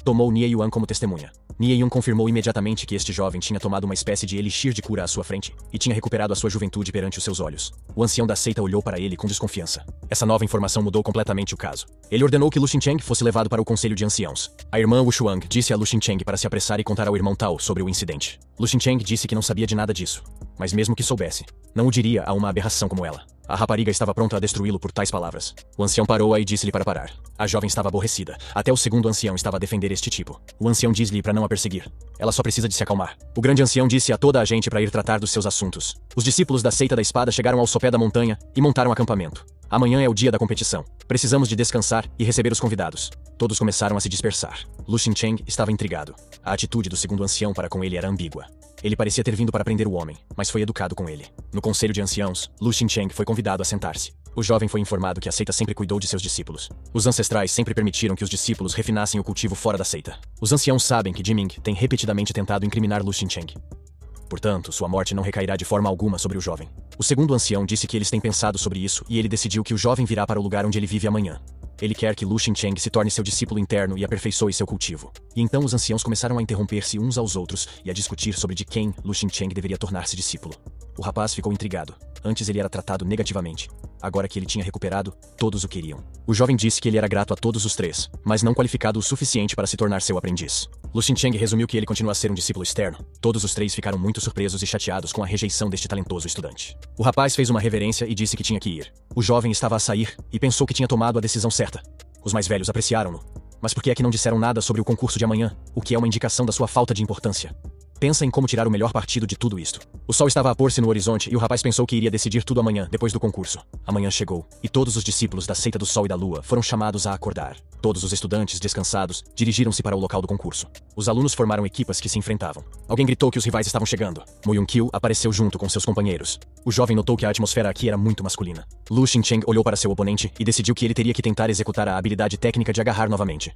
Tomou Nie Yuan como testemunha. Nie Yuan confirmou imediatamente que este jovem tinha tomado uma espécie de elixir de cura à sua frente e tinha recuperado a sua juventude perante os seus olhos. O ancião da seita olhou para ele com desconfiança. Essa nova informação mudou completamente o caso. Ele ordenou que Lu Xincheng fosse levado para o conselho de anciãos. A irmã Wu Shuang disse a Lu Xincheng para se apressar e contar ao irmão Tao sobre o incidente. Lu Xincheng disse que não sabia de nada disso, mas mesmo que soubesse, não o diria a uma aberração como ela. A rapariga estava pronta a destruí-lo por tais palavras. O ancião parou-a e disse-lhe para parar. A jovem estava aborrecida. Até o segundo ancião estava a defender este tipo. O ancião disse-lhe para não a perseguir. Ela só precisa de se acalmar. O grande ancião disse a toda a gente para ir tratar dos seus assuntos. Os discípulos da seita da espada chegaram ao sopé da montanha e montaram acampamento. Amanhã é o dia da competição. Precisamos de descansar e receber os convidados. Todos começaram a se dispersar. Lu Xincheng estava intrigado. A atitude do segundo ancião para com ele era ambígua. Ele parecia ter vindo para prender o homem, mas foi educado com ele. No conselho de anciãos, Lu Xincheng foi convidado a sentar-se. O jovem foi informado que a seita sempre cuidou de seus discípulos. Os ancestrais sempre permitiram que os discípulos refinassem o cultivo fora da seita. Os anciãos sabem que Jiming tem repetidamente tentado incriminar Lu Xincheng. Portanto, sua morte não recairá de forma alguma sobre o jovem. O segundo ancião disse que eles têm pensado sobre isso e ele decidiu que o jovem virá para o lugar onde ele vive amanhã. Ele quer que Lu Xincheng se torne seu discípulo interno e aperfeiçoe seu cultivo. E então os anciãos começaram a interromper-se uns aos outros e a discutir sobre de quem Lu Xincheng deveria tornar-se discípulo. O rapaz ficou intrigado. Antes ele era tratado negativamente. Agora que ele tinha recuperado, todos o queriam. O jovem disse que ele era grato a todos os três, mas não qualificado o suficiente para se tornar seu aprendiz. Lu Xincheng resumiu que ele continua a ser um discípulo externo. Todos os três ficaram muito surpresos e chateados com a rejeição deste talentoso estudante. O rapaz fez uma reverência e disse que tinha que ir. O jovem estava a sair e pensou que tinha tomado a decisão certa. Os mais velhos apreciaram-no. Mas por que é que não disseram nada sobre o concurso de amanhã, o que é uma indicação da sua falta de importância? Pensa em como tirar o melhor partido de tudo isto. O sol estava a pôr-se no horizonte e o rapaz pensou que iria decidir tudo amanhã, depois do concurso. Amanhã chegou, e todos os discípulos da seita do Sol e da Lua foram chamados a acordar. Todos os estudantes, descansados, dirigiram-se para o local do concurso. Os alunos formaram equipas que se enfrentavam. Alguém gritou que os rivais estavam chegando. Mu Yun-kil apareceu junto com seus companheiros. O jovem notou que a atmosfera aqui era muito masculina. Lu Xincheng olhou para seu oponente e decidiu que ele teria que tentar executar a habilidade técnica de agarrar novamente.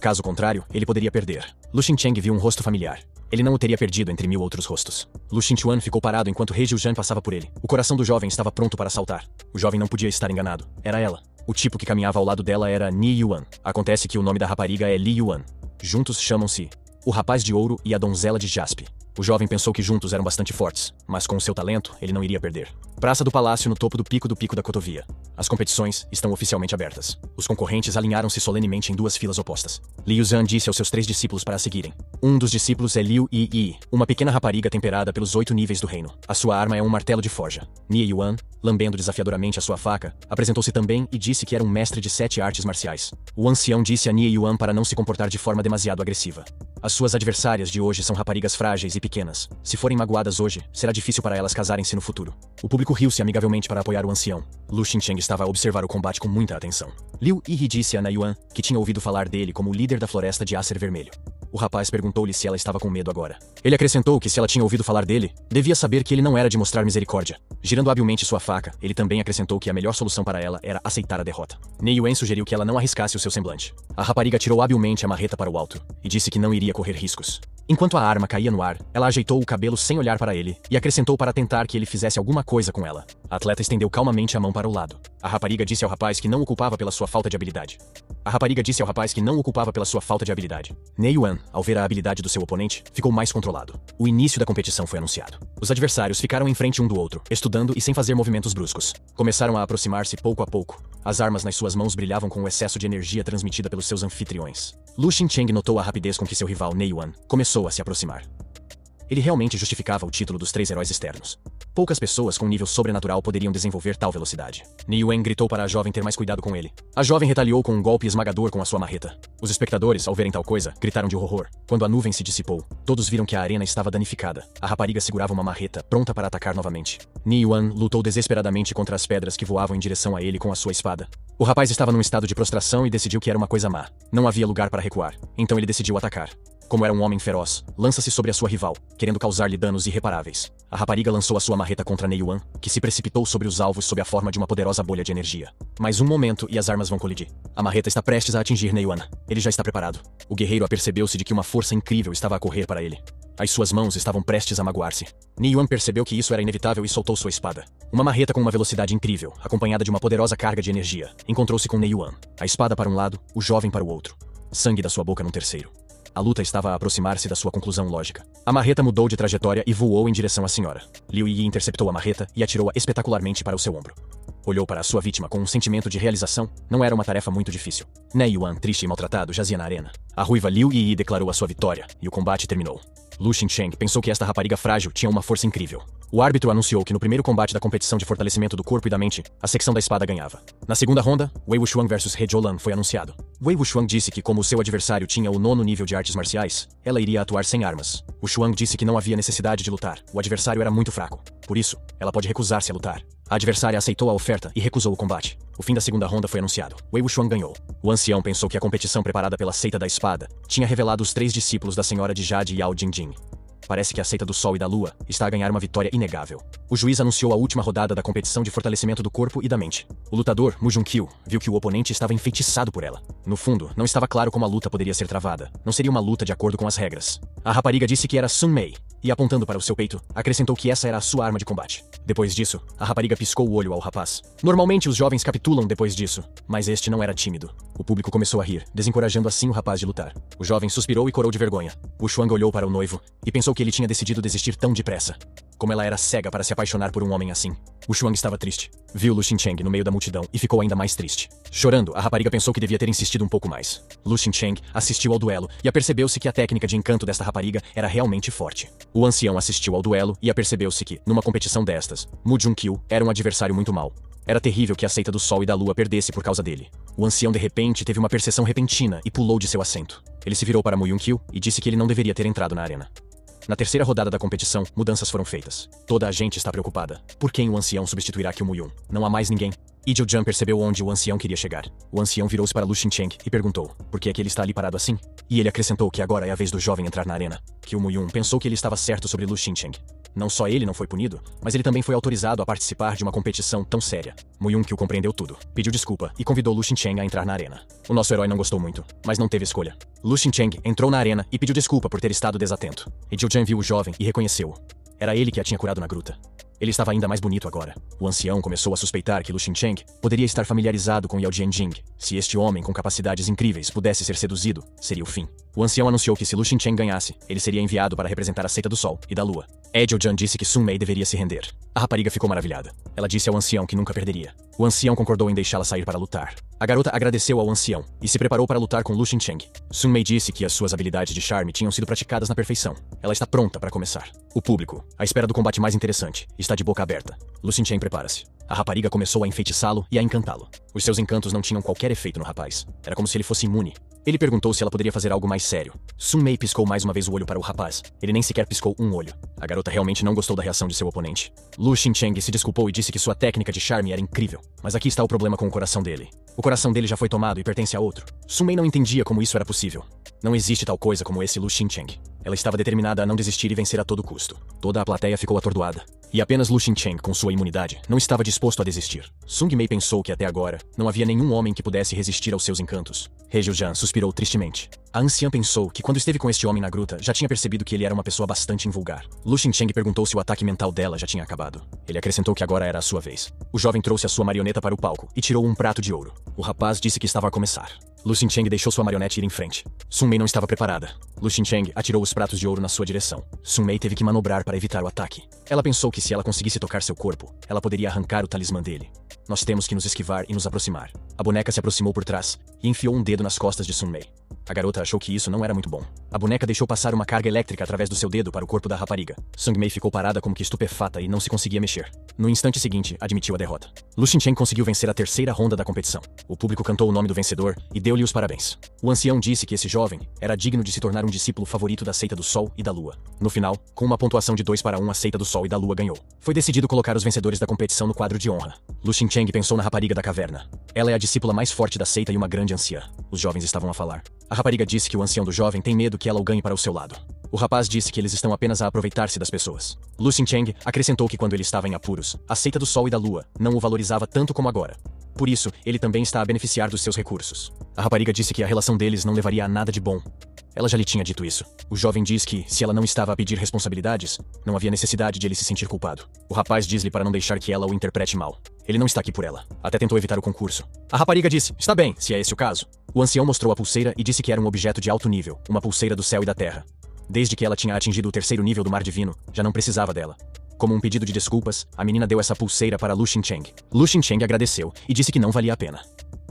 Caso contrário, ele poderia perder. Lu Xincheng viu um rosto familiar. Ele não o teria perdido entre 1000 outros rostos. Lu Xinchuan ficou parado enquanto Rei Jiujian passava por ele. O coração do jovem estava pronto para saltar. O jovem não podia estar enganado. Era ela. O tipo que caminhava ao lado dela era Ni Yuan. Acontece que o nome da rapariga é Li Yuan. Juntos chamam-se o rapaz de ouro e a donzela de jaspe. O jovem pensou que juntos eram bastante fortes, mas com o seu talento, ele não iria perder. Praça do Palácio no topo do pico da cotovia. As competições estão oficialmente abertas. Os concorrentes alinharam-se solenemente em duas filas opostas. Liu Zhan disse aos seus 3 discípulos para a seguirem. Um dos discípulos é Liu Yi, uma pequena rapariga temperada pelos 8 níveis do reino. A sua arma é um martelo de forja. Nie Yuan, lambendo desafiadoramente a sua faca, apresentou-se também e disse que era um mestre de 7 artes marciais. O ancião disse a Nie Yuan para não se comportar de forma demasiado agressiva. As suas adversárias de hoje são raparigas frágeis e pequenas. Se forem magoadas hoje, será difícil para elas casarem-se no futuro. O público riu-se amigavelmente para apoiar o ancião. Lu Xincheng estava a observar o combate com muita atenção. Liu Yi disse a Na Yuan que tinha ouvido falar dele como o líder da floresta de Acer Vermelho. O rapaz perguntou-lhe se ela estava com medo agora. Ele acrescentou que se ela tinha ouvido falar dele, devia saber que ele não era de mostrar misericórdia. Girando habilmente sua faca, ele também acrescentou que a melhor solução para ela era aceitar a derrota. Nei Yuan sugeriu que ela não arriscasse o seu semblante. A rapariga tirou habilmente a marreta para o alto e disse que não iria correr riscos. Enquanto a arma caía no ar, ela ajeitou o cabelo sem olhar para ele e acrescentou para tentar que ele fizesse alguma coisa com ela. A atleta estendeu calmamente a mão para o lado. A rapariga disse ao rapaz que não o culpava pela sua falta de habilidade. Nei Yuan, ao ver a habilidade do seu oponente, ficou mais controlado. O início da competição foi anunciado. Os adversários ficaram em frente um do outro, estudando e sem fazer movimentos bruscos. Começaram a aproximar-se pouco a pouco. As armas nas suas mãos brilhavam com o excesso de energia transmitida pelos seus anfitriões. Lu Xincheng notou a rapidez com que seu rival Nei Yuan começou a se aproximar. Ele realmente justificava o título dos 3 heróis externos. Poucas pessoas com nível sobrenatural poderiam desenvolver tal velocidade. Nei Yuan gritou para a jovem ter mais cuidado com ele. A jovem retaliou com um golpe esmagador com a sua marreta. Os espectadores, ao verem tal coisa, gritaram de horror. Quando a nuvem se dissipou, todos viram que a arena estava danificada. A rapariga segurava uma marreta, pronta para atacar novamente. Nei Yuan lutou desesperadamente contra as pedras que voavam em direção a ele com a sua espada. O rapaz estava num estado de prostração e decidiu que era uma coisa má. Não havia lugar para recuar, então ele decidiu atacar. Como era um homem feroz, lança-se sobre a sua rival, querendo causar-lhe danos irreparáveis. A rapariga lançou a sua marreta contra Nei Yuan, que se precipitou sobre os alvos sob a forma de uma poderosa bolha de energia. Mais um momento e as armas vão colidir. A marreta está prestes a atingir Nei Yuan. Ele já está preparado. O guerreiro apercebeu-se de que uma força incrível estava a correr para ele. As suas mãos estavam prestes a magoar-se. Nei Yuan percebeu que isso era inevitável e soltou sua espada. Uma marreta com uma velocidade incrível, acompanhada de uma poderosa carga de energia, encontrou-se com Nei Yuan. A espada para um lado, o jovem para o outro. Sangue da sua boca num terceiro. A luta estava a aproximar-se da sua conclusão lógica. A marreta mudou de trajetória e voou em direção à senhora. Liu Yi interceptou a marreta e atirou-a espetacularmente para o seu ombro. Olhou para a sua vítima com um sentimento de realização. Não era uma tarefa muito difícil. Nei Yuan, triste e maltratado, jazia na arena. A ruiva Liu Yi declarou a sua vitória e o combate terminou. Lu Xincheng pensou que esta rapariga frágil tinha uma força incrível. O árbitro anunciou que no primeiro combate da competição de fortalecimento do corpo e da mente, a secção da espada ganhava. Na segunda ronda, Wei Wuxiang vs He Zhoulan foi anunciado. Wei Wuxiang disse que como seu adversário tinha o 9º nível de artes marciais, ela iria atuar sem armas. Wuxiang disse que não havia necessidade de lutar, o adversário era muito fraco. Por isso, ela pode recusar-se a lutar. A adversária aceitou a oferta e recusou o combate. O fim da segunda ronda foi anunciado. Wei Wuxiang ganhou. O ancião pensou que a competição preparada pela seita da espada tinha revelado os 3 discípulos da senhora de Jade Yao Jingjing. Parece que a seita do Sol e da Lua está a ganhar uma vitória inegável. O juiz anunciou a última rodada da competição de fortalecimento do corpo e da mente. O lutador, Mu Junkyu, viu que o oponente estava enfeitiçado por ela. No fundo, não estava claro como a luta poderia ser travada. Não seria uma luta de acordo com as regras. A rapariga disse que era Sun Mei, e apontando para o seu peito, acrescentou que essa era a sua arma de combate. Depois disso, a rapariga piscou o olho ao rapaz. Normalmente os jovens capitulam depois disso, mas este não era tímido. O público começou a rir, desencorajando assim o rapaz de lutar. O jovem suspirou e corou de vergonha. Wuxiang olhou para o noivo e pensou que ele tinha decidido desistir tão depressa. Como ela era cega para se apaixonar por um homem assim. Wuxiang estava triste. Viu Lu Xincheng no meio da multidão e ficou ainda mais triste. Chorando, a rapariga pensou que devia ter insistido um pouco mais. Lu Xincheng assistiu ao duelo e apercebeu-se que a técnica de encanto desta rapariga era realmente forte. O ancião assistiu ao duelo e apercebeu-se que, numa competição destas, Mu Junkyu era um adversário muito mau. Era terrível que a seita do Sol e da Lua perdesse por causa dele. O ancião de repente teve uma percepção repentina e pulou de seu assento. Ele se virou para Mu Junkyu e disse que ele não deveria ter entrado na arena. Na terceira rodada da competição, mudanças foram feitas. Toda a gente está preocupada. Por quem o ancião substituirá Mu Yun? Não há mais ninguém. Yi Jiu-Jan percebeu onde o ancião queria chegar. O ancião virou-se para Lu Xincheng e perguntou, por que é que ele está ali parado assim? E ele acrescentou que agora é a vez do jovem entrar na arena. Que o Mu Yun pensou que ele estava certo sobre Lu Xincheng. Não só ele não foi punido, mas ele também foi autorizado a participar de uma competição tão séria. Mu Yunkyu compreendeu tudo, pediu desculpa e convidou Lu Xincheng a entrar na arena. O nosso herói não gostou muito, mas não teve escolha. Lu Xincheng entrou na arena e pediu desculpa por ter estado desatento. E Jiu-Jan viu o jovem e reconheceu-o. Era ele que a tinha curado na gruta. Ele estava ainda mais bonito agora. O ancião começou a suspeitar que Lu Xincheng poderia estar familiarizado com Yao Jianjing. Se este homem com capacidades incríveis pudesse ser seduzido, seria o fim. O ancião anunciou que se Lu Xincheng ganhasse, ele seria enviado para representar a seita do Sol e da Lua. Jiu-Jan disse que Sun Mei deveria se render. A rapariga ficou maravilhada. Ela disse ao ancião que nunca perderia. O ancião concordou em deixá-la sair para lutar. A garota agradeceu ao ancião e se preparou para lutar com Lu Xincheng. Sun Mei disse que as suas habilidades de charme tinham sido praticadas na perfeição. Ela está pronta para começar. O público, à espera do combate mais interessante, está de boca aberta. Lu Xincheng prepara-se. A rapariga começou a enfeitiçá-lo e a encantá-lo. Os seus encantos não tinham qualquer efeito no rapaz. Era como se ele fosse imune. Ele perguntou se ela poderia fazer algo mais sério. Sun Mei piscou mais uma vez o olho para o rapaz. Ele nem sequer piscou um olho. A garota realmente não gostou da reação de seu oponente. Lu Xincheng se desculpou e disse que sua técnica de charme era incrível. Mas aqui está o problema com o coração dele. O coração dele já foi tomado e pertence a outro. Sun Mei não entendia como isso era possível. Não existe tal coisa como esse Lu Xincheng. Ela estava determinada a não desistir e vencer a todo custo. Toda a plateia ficou atordoada. E apenas Lu Xincheng, com sua imunidade, não estava disposto a desistir. Sung Mei pensou que até agora, não havia nenhum homem que pudesse resistir aos seus encantos. He Jiujian suspirou tristemente. A anciã pensou que quando esteve com este homem na gruta, já tinha percebido que ele era uma pessoa bastante invulgar. Lu Xincheng perguntou se o ataque mental dela já tinha acabado. Ele acrescentou que agora era a sua vez. O jovem trouxe a sua marioneta para o palco e tirou um prato de ouro. O rapaz disse que estava a começar. Lu Xincheng deixou sua marionete ir em frente. Sun Mei não estava preparada. Lu Xincheng atirou os pratos de ouro na sua direção. Sun Mei teve que manobrar para evitar o ataque. Ela pensou que se ela conseguisse tocar seu corpo, ela poderia arrancar o talismã dele. Nós temos que nos esquivar e nos aproximar. A boneca se aproximou por trás e enfiou um dedo nas costas de Sun Mei. A garota achou que isso não era muito bom. A boneca deixou passar uma carga elétrica através do seu dedo para o corpo da rapariga. Sung Mei ficou parada como que estupefata e não se conseguia mexer. No instante seguinte, admitiu a derrota. Lu Xincheng conseguiu vencer a terceira ronda da competição. O público cantou o nome do vencedor e deu-lhe os parabéns. O ancião disse que esse jovem era digno de se tornar um discípulo favorito da seita do Sol e da Lua. No final, com uma pontuação de 2-1, a seita do Sol e da Lua ganhou. Foi decidido colocar os vencedores da competição no quadro de honra. Lu Xincheng pensou na rapariga da caverna. Ela é a discípula mais forte da seita e uma grande anciã. Os jovens estavam a falar. A rapariga disse que o ancião do jovem tem medo que ela o ganhe para o seu lado. O rapaz disse que eles estão apenas a aproveitar-se das pessoas. Lu Xincheng acrescentou que quando ele estava em apuros, a seita do Sol e da Lua não o valorizava tanto como agora. Por isso, ele também está a beneficiar dos seus recursos. A rapariga disse que a relação deles não levaria a nada de bom. Ela já lhe tinha dito isso. O jovem diz que, se ela não estava a pedir responsabilidades, não havia necessidade de ele se sentir culpado. O rapaz diz-lhe para não deixar que ela o interprete mal. Ele não está aqui por ela. Até tentou evitar o concurso. A rapariga disse, está bem, se é esse o caso. O ancião mostrou a pulseira e disse que era um objeto de alto nível, uma pulseira do céu e da terra. Desde que ela tinha atingido o terceiro nível do mar divino, já não precisava dela. Como um pedido de desculpas, a menina deu essa pulseira para Lu Xincheng. Lu Xincheng agradeceu e disse que não valia a pena.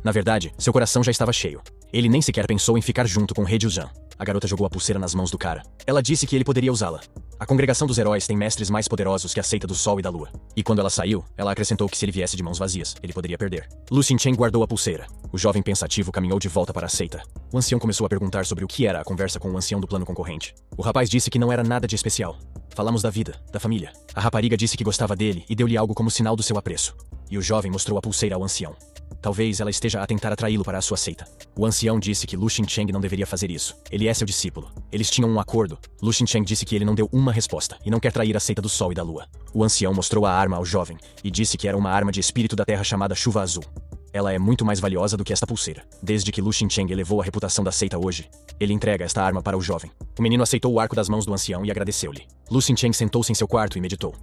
Na verdade, seu coração já estava cheio. Ele nem sequer pensou em ficar junto com He Jiujian. A garota jogou a pulseira nas mãos do cara. Ela disse que ele poderia usá-la. A congregação dos heróis tem mestres mais poderosos que a seita do Sol e da Lua. E quando ela saiu, ela acrescentou que se ele viesse de mãos vazias, ele poderia perder. Lu Xincheng guardou a pulseira. O jovem pensativo caminhou de volta para a seita. O ancião começou a perguntar sobre o que era a conversa com o ancião do plano concorrente. O rapaz disse que não era nada de especial. Falamos da vida, da família. A rapariga disse que gostava dele e deu-lhe algo como sinal do seu apreço. E o jovem mostrou a pulseira ao ancião. Talvez ela esteja a tentar atraí-lo para a sua seita. O ancião disse que Lu Xincheng não deveria fazer isso. Ele é seu discípulo. Eles tinham um acordo. Lu Xincheng disse que ele não deu uma resposta e não quer trair a seita do Sol e da Lua. O ancião mostrou a arma ao jovem e disse que era uma arma de espírito da terra chamada Chuva Azul. Ela é muito mais valiosa do que esta pulseira. Desde que Lu Xincheng elevou a reputação da seita hoje, ele entrega esta arma para o jovem. O menino aceitou o arco das mãos do ancião e agradeceu-lhe. Lu Xincheng sentou-se em seu quarto e meditou.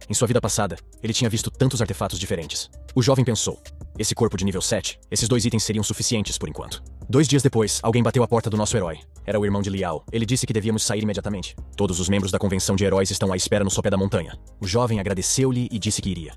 Em sua vida passada, ele tinha visto tantos artefatos diferentes. O jovem pensou, esse corpo de nível 7, esses 2 itens seriam suficientes por enquanto. 2 dias depois, alguém bateu à porta do nosso herói. Era o irmão de Liao. Ele disse que devíamos sair imediatamente. Todos os membros da convenção de heróis estão à espera no sopé da montanha. O jovem agradeceu-lhe e disse que iria.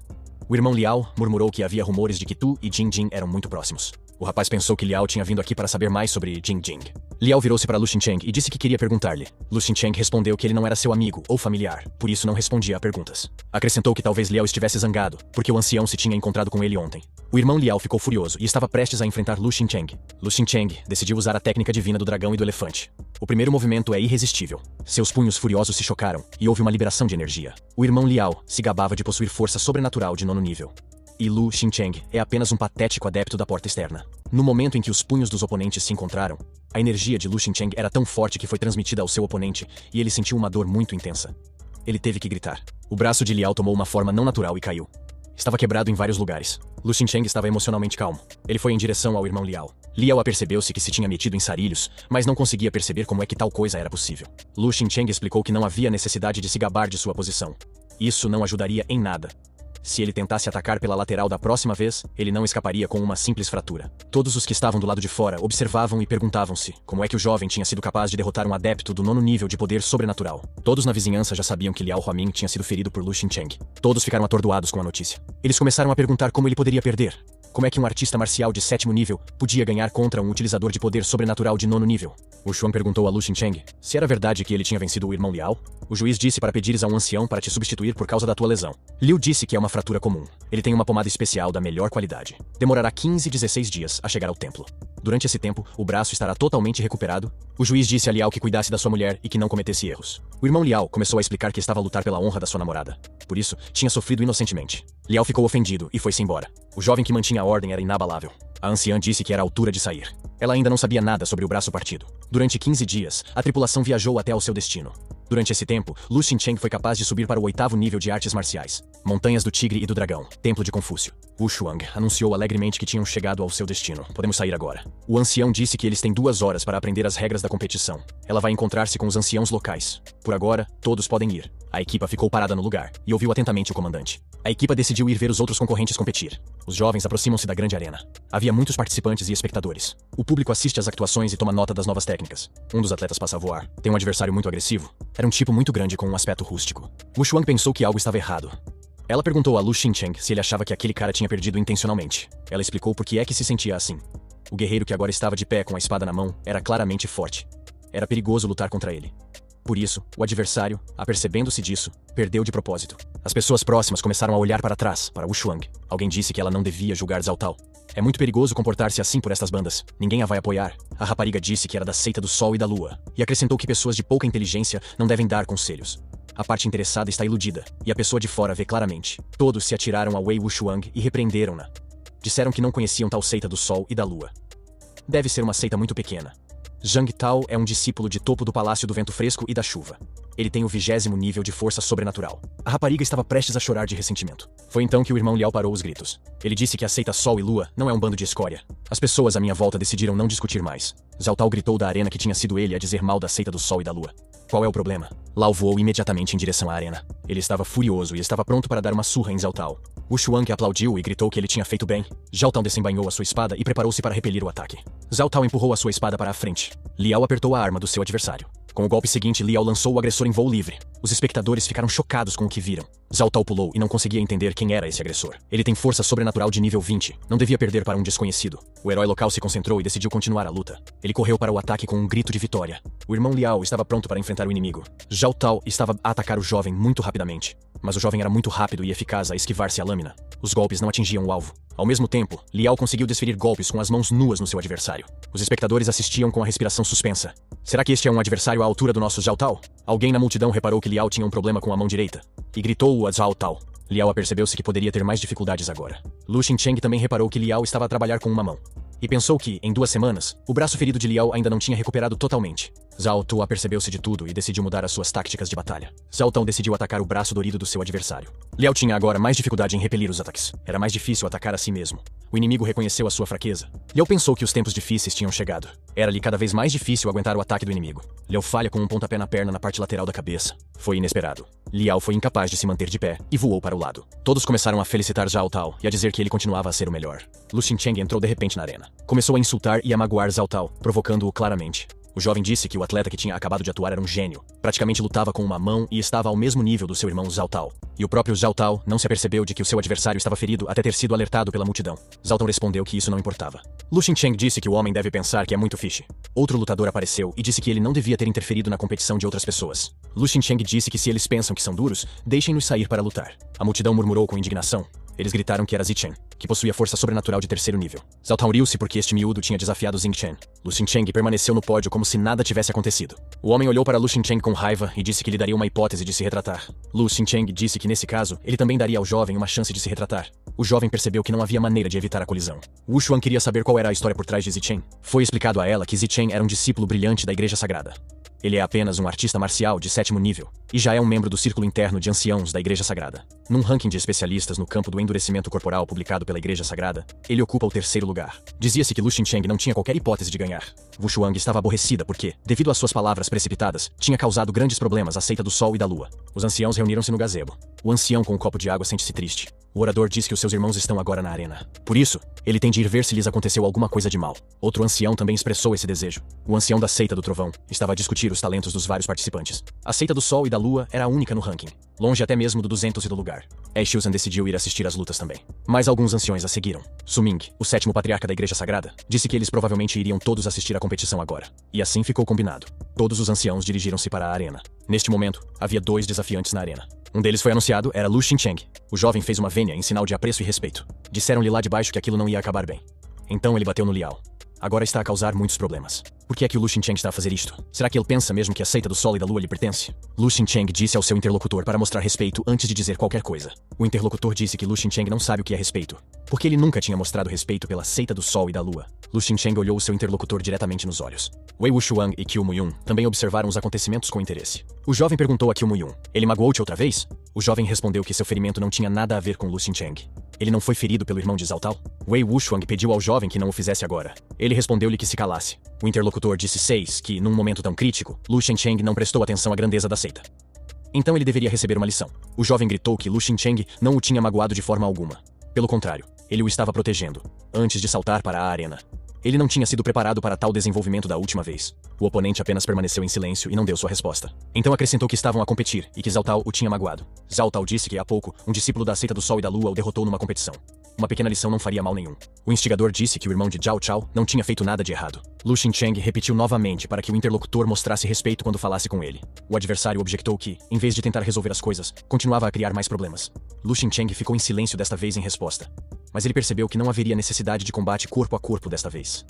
O irmão Liao murmurou que havia rumores de que Tu e Jing Jing eram muito próximos. O rapaz pensou que Liao tinha vindo aqui para saber mais sobre Jing Jing. Liao virou-se para Lu Xincheng e disse que queria perguntar-lhe. Lu Xincheng respondeu que ele não era seu amigo ou familiar, por isso não respondia a perguntas. Acrescentou que talvez Liao estivesse zangado, porque o ancião se tinha encontrado com ele ontem. O irmão Liao ficou furioso e estava prestes a enfrentar Lu Xincheng. Lu Xincheng decidiu usar a técnica divina do dragão e do elefante. O primeiro movimento é irresistível. Seus punhos furiosos se chocaram e houve uma liberação de energia. O irmão Liao se gabava de possuir força sobrenatural de 9º nível. E Lu Xincheng é apenas um patético adepto da porta externa. No momento em que os punhos dos oponentes se encontraram, a energia de Lu Xincheng era tão forte que foi transmitida ao seu oponente e ele sentiu uma dor muito intensa. Ele teve que gritar. O braço de Liao tomou uma forma não natural e caiu. Estava quebrado em vários lugares. Lu Xincheng estava emocionalmente calmo. Ele foi em direção ao irmão Liao. Liao apercebeu-se que se tinha metido em sarilhos, mas não conseguia perceber como é que tal coisa era possível. Lu Xincheng explicou que não havia necessidade de se gabar de sua posição. Isso não ajudaria em nada. Se ele tentasse atacar pela lateral da próxima vez, ele não escaparia com uma simples fratura. Todos os que estavam do lado de fora observavam e perguntavam-se como é que o jovem tinha sido capaz de derrotar um adepto do 9º nível de poder sobrenatural. Todos na vizinhança já sabiam que Liao Huamin tinha sido ferido por Lu Xincheng. Todos ficaram atordoados com a notícia. Eles começaram a perguntar como ele poderia perder. Como é que um artista marcial de 7º nível podia ganhar contra um utilizador de poder sobrenatural de 9º nível? O Xuan perguntou a Lu Xincheng se era verdade que ele tinha vencido o irmão Liao. O juiz disse para pedires a um ancião para te substituir por causa da tua lesão. Liu disse que é uma fratura comum. Ele tem uma pomada especial da melhor qualidade. Demorará 15-16 dias a chegar ao templo. Durante esse tempo, o braço estará totalmente recuperado. O juiz disse a Liao que cuidasse da sua mulher e que não cometesse erros. O irmão Liao começou a explicar que estava a lutar pela honra da sua namorada. Por isso, tinha sofrido inocentemente. Liao ficou ofendido e foi-se embora. O jovem que mantinha a ordem era inabalável. A anciã disse que era a altura de sair. Ela ainda não sabia nada sobre o braço partido. Durante 15 dias, a tripulação viajou até ao seu destino. Durante esse tempo, Lu Xincheng foi capaz de subir para o 8º nível de artes marciais. Montanhas do Tigre e do Dragão, Templo de Confúcio. Wu Shuang anunciou alegremente que tinham chegado ao seu destino. Podemos sair agora. O ancião disse que eles têm 2 horas para aprender as regras da competição. Ela vai encontrar-se com os anciãos locais. Por agora, todos podem ir. A equipa ficou parada no lugar e ouviu atentamente o comandante. A equipa decidiu ir ver os outros concorrentes competir. Os jovens aproximam-se da grande arena. Havia muitos participantes e espectadores. O público assiste às actuações e toma nota das novas técnicas. Um dos atletas passa a voar. Tem um adversário muito agressivo. Era um tipo muito grande com um aspecto rústico. Wu Shuang pensou que algo estava errado. Ela perguntou a Lu Xincheng se ele achava que aquele cara tinha perdido intencionalmente. Ela explicou por que é que se sentia assim. O guerreiro que agora estava de pé com a espada na mão era claramente forte. Era perigoso lutar contra ele. Por isso, o adversário, apercebendo-se disso, perdeu de propósito. As pessoas próximas começaram a olhar para trás, para Wu Shuang. Alguém disse que ela não devia julgar Cao Cao. É muito perigoso comportar-se assim por estas bandas. Ninguém a vai apoiar. A rapariga disse que era da seita do Sol e da Lua, e acrescentou que pessoas de pouca inteligência não devem dar conselhos. A parte interessada está iludida, e a pessoa de fora vê claramente. Todos se atiraram a Wei Wuxiang e repreenderam-na. Disseram que não conheciam tal seita do Sol e da Lua. Deve ser uma seita muito pequena. Zhang Tao é um discípulo de topo do Palácio do Vento Fresco e da Chuva. Ele tem o 20º nível de força sobrenatural. A rapariga estava prestes a chorar de ressentimento. Foi então que o irmão Liao parou os gritos. Ele disse que a seita Sol e Lua não é um bando de escória. As pessoas à minha volta decidiram não discutir mais. Cao Cao gritou da arena que tinha sido ele a dizer mal da seita do Sol e da Lua. Qual é o problema? Lao voou imediatamente em direção à arena. Ele estava furioso e estava pronto para dar uma surra em Cao Cao. Wu Shuang aplaudiu e gritou que ele tinha feito bem. Cao Cao desembainhou a sua espada e preparou-se para repelir o ataque. Cao Cao empurrou a sua espada para a frente. Liao apertou a arma do seu adversário. Com o golpe seguinte, Liao lançou o agressor em voo livre. Os espectadores ficaram chocados com o que viram. Cao Cao pulou e não conseguia entender quem era esse agressor. Ele tem força sobrenatural de nível 20. Não devia perder para um desconhecido. O herói local se concentrou e decidiu continuar a luta. Ele correu para o ataque com um grito de vitória. O irmão Liao estava pronto para enfrentar o inimigo. Cao Cao estava a atacar o jovem muito rapidamente. Mas o jovem era muito rápido e eficaz a esquivar-se à lâmina. Os golpes não atingiam o alvo. Ao mesmo tempo, Liao conseguiu desferir golpes com as mãos nuas no seu adversário. Os espectadores assistiam com a respiração suspensa. Será que este é um adversário à altura do nosso Cao Cao? Alguém na multidão reparou que Liao tinha um problema com a mão direita e gritou-o a Cao Cao. Liao apercebeu-se que poderia ter mais dificuldades agora. Lu Xincheng também reparou que Liao estava a trabalhar com uma mão. E pensou que, em 2 semanas, o braço ferido de Liao ainda não tinha recuperado totalmente. Cao Cao apercebeu-se de tudo e decidiu mudar as suas táticas de batalha. Cao Cao decidiu atacar o braço dorido do seu adversário. Liao tinha agora mais dificuldade em repelir os ataques. Era mais difícil atacar a si mesmo. O inimigo reconheceu a sua fraqueza. Liao pensou que os tempos difíceis tinham chegado. Era-lhe cada vez mais difícil aguentar o ataque do inimigo. Liao falha com um pontapé na perna na parte lateral da cabeça. Foi inesperado. Liao foi incapaz de se manter de pé e voou para o lado. Todos começaram a felicitar Cao Cao e a dizer que ele continuava a ser o melhor. Lu Xincheng entrou de repente na arena. Começou a insultar e a magoar Cao Cao, provocando-o claramente. O jovem disse que o atleta que tinha acabado de atuar era um gênio. Praticamente lutava com uma mão e estava ao mesmo nível do seu irmão Cao Cao. E o próprio Cao Cao não se apercebeu de que o seu adversário estava ferido até ter sido alertado pela multidão. Cao Cao respondeu que isso não importava. Lu Xincheng disse que o homem deve pensar que é muito fiche. Outro lutador apareceu e disse que ele não devia ter interferido na competição de outras pessoas. Lu Xincheng disse que se eles pensam que são duros, deixem-nos sair para lutar. A multidão murmurou com indignação. Eles gritaram que era Zichen, que possuía força sobrenatural de 3º nível. Cao Cao riu-se porque este miúdo tinha desafiado Xing Chen. Lu Xincheng permaneceu no pódio como se nada tivesse acontecido. O homem olhou para Lu Xincheng com raiva e disse que lhe daria uma hipótese de se retratar. Lu Xincheng disse que nesse caso, ele também daria ao jovem uma chance de se retratar. O jovem percebeu que não havia maneira de evitar a colisão. Wu Shuang queria saber qual era a história por trás de Zichen. Foi explicado a ela que Zichen era um discípulo brilhante da Igreja Sagrada. Ele é apenas um artista marcial de 7º nível, e já é um membro do Círculo Interno de Anciãos da Igreja Sagrada. Num ranking de especialistas no campo do endurecimento corporal publicado pela Igreja Sagrada, ele ocupa o 3º lugar. Dizia-se que Lu Xincheng não tinha qualquer hipótese de ganhar. Wu Shuang estava aborrecida porque, devido às suas palavras precipitadas, tinha causado grandes problemas à seita do Sol e da Lua. Os anciãos reuniram-se no gazebo. O ancião com um copo de água sente-se triste. O orador diz que os seus irmãos estão agora na arena. Por isso, ele tem de ir ver se lhes aconteceu alguma coisa de mal. Outro ancião também expressou esse desejo. O ancião da seita do Trovão estava a discutir os talentos dos vários participantes. A seita do Sol e da Lua era a única no ranking, longe até mesmo do 200º lugar. Shuzan decidiu ir assistir às lutas também. Mas alguns anciões a seguiram. Suming, o 7º patriarca da Igreja Sagrada, disse que eles provavelmente iriam todos assistir à competição agora. E assim ficou combinado. Todos os anciãos dirigiram-se para a arena. Neste momento, havia 2 desafiantes na arena. Um deles foi anunciado, era Lu Xincheng. O jovem fez uma vênia em sinal de apreço e respeito. Disseram-lhe lá de baixo que aquilo não ia acabar bem. Então ele bateu no Liao. agora está a causar muitos problemas. Por que é que o Lu Xincheng está a fazer isto? Será que ele pensa mesmo que a seita do Sol e da Lua lhe pertence? Lu Xincheng disse ao seu interlocutor para mostrar respeito antes de dizer qualquer coisa. O interlocutor disse que Lu Xincheng não sabe o que é respeito, porque ele nunca tinha mostrado respeito pela seita do Sol e da Lua. Lu Xincheng olhou o seu interlocutor diretamente nos olhos. Wei Wuxiang e Qiu Muyun também observaram os acontecimentos com interesse. O jovem perguntou a Qiu Muyun: ele magoou-te outra vez? O jovem respondeu que seu ferimento não tinha nada a ver com Lu Xincheng. Ele não foi ferido pelo irmão de Zhao Tao? Wei Wuxiang pediu ao jovem que não o fizesse agora. Ele respondeu-lhe que se calasse. O interlocutor disse 6 que, num momento tão crítico, Lu Xincheng não prestou atenção à grandeza da seita. Então ele deveria receber uma lição. O jovem gritou que Lu Xincheng não o tinha magoado de forma alguma. Pelo contrário, ele o estava protegendo, antes de saltar para a arena. Ele não tinha sido preparado para tal desenvolvimento da última vez. O oponente apenas permaneceu em silêncio e não deu sua resposta. Então acrescentou que estavam a competir e que Zhao Tao o tinha magoado. Zhao Tao disse que há pouco, um discípulo da seita do Sol e da Lua o derrotou numa competição. Uma pequena lição não faria mal nenhum. O instigador disse que o irmão de Zhao Chao não tinha feito nada de errado. Lu Xincheng repetiu novamente para que o interlocutor mostrasse respeito quando falasse com ele. O adversário objectou que, em vez de tentar resolver as coisas, continuava a criar mais problemas. Lu Xincheng ficou em silêncio desta vez em resposta. Mas ele percebeu que não haveria necessidade de combate corpo a corpo desta vez.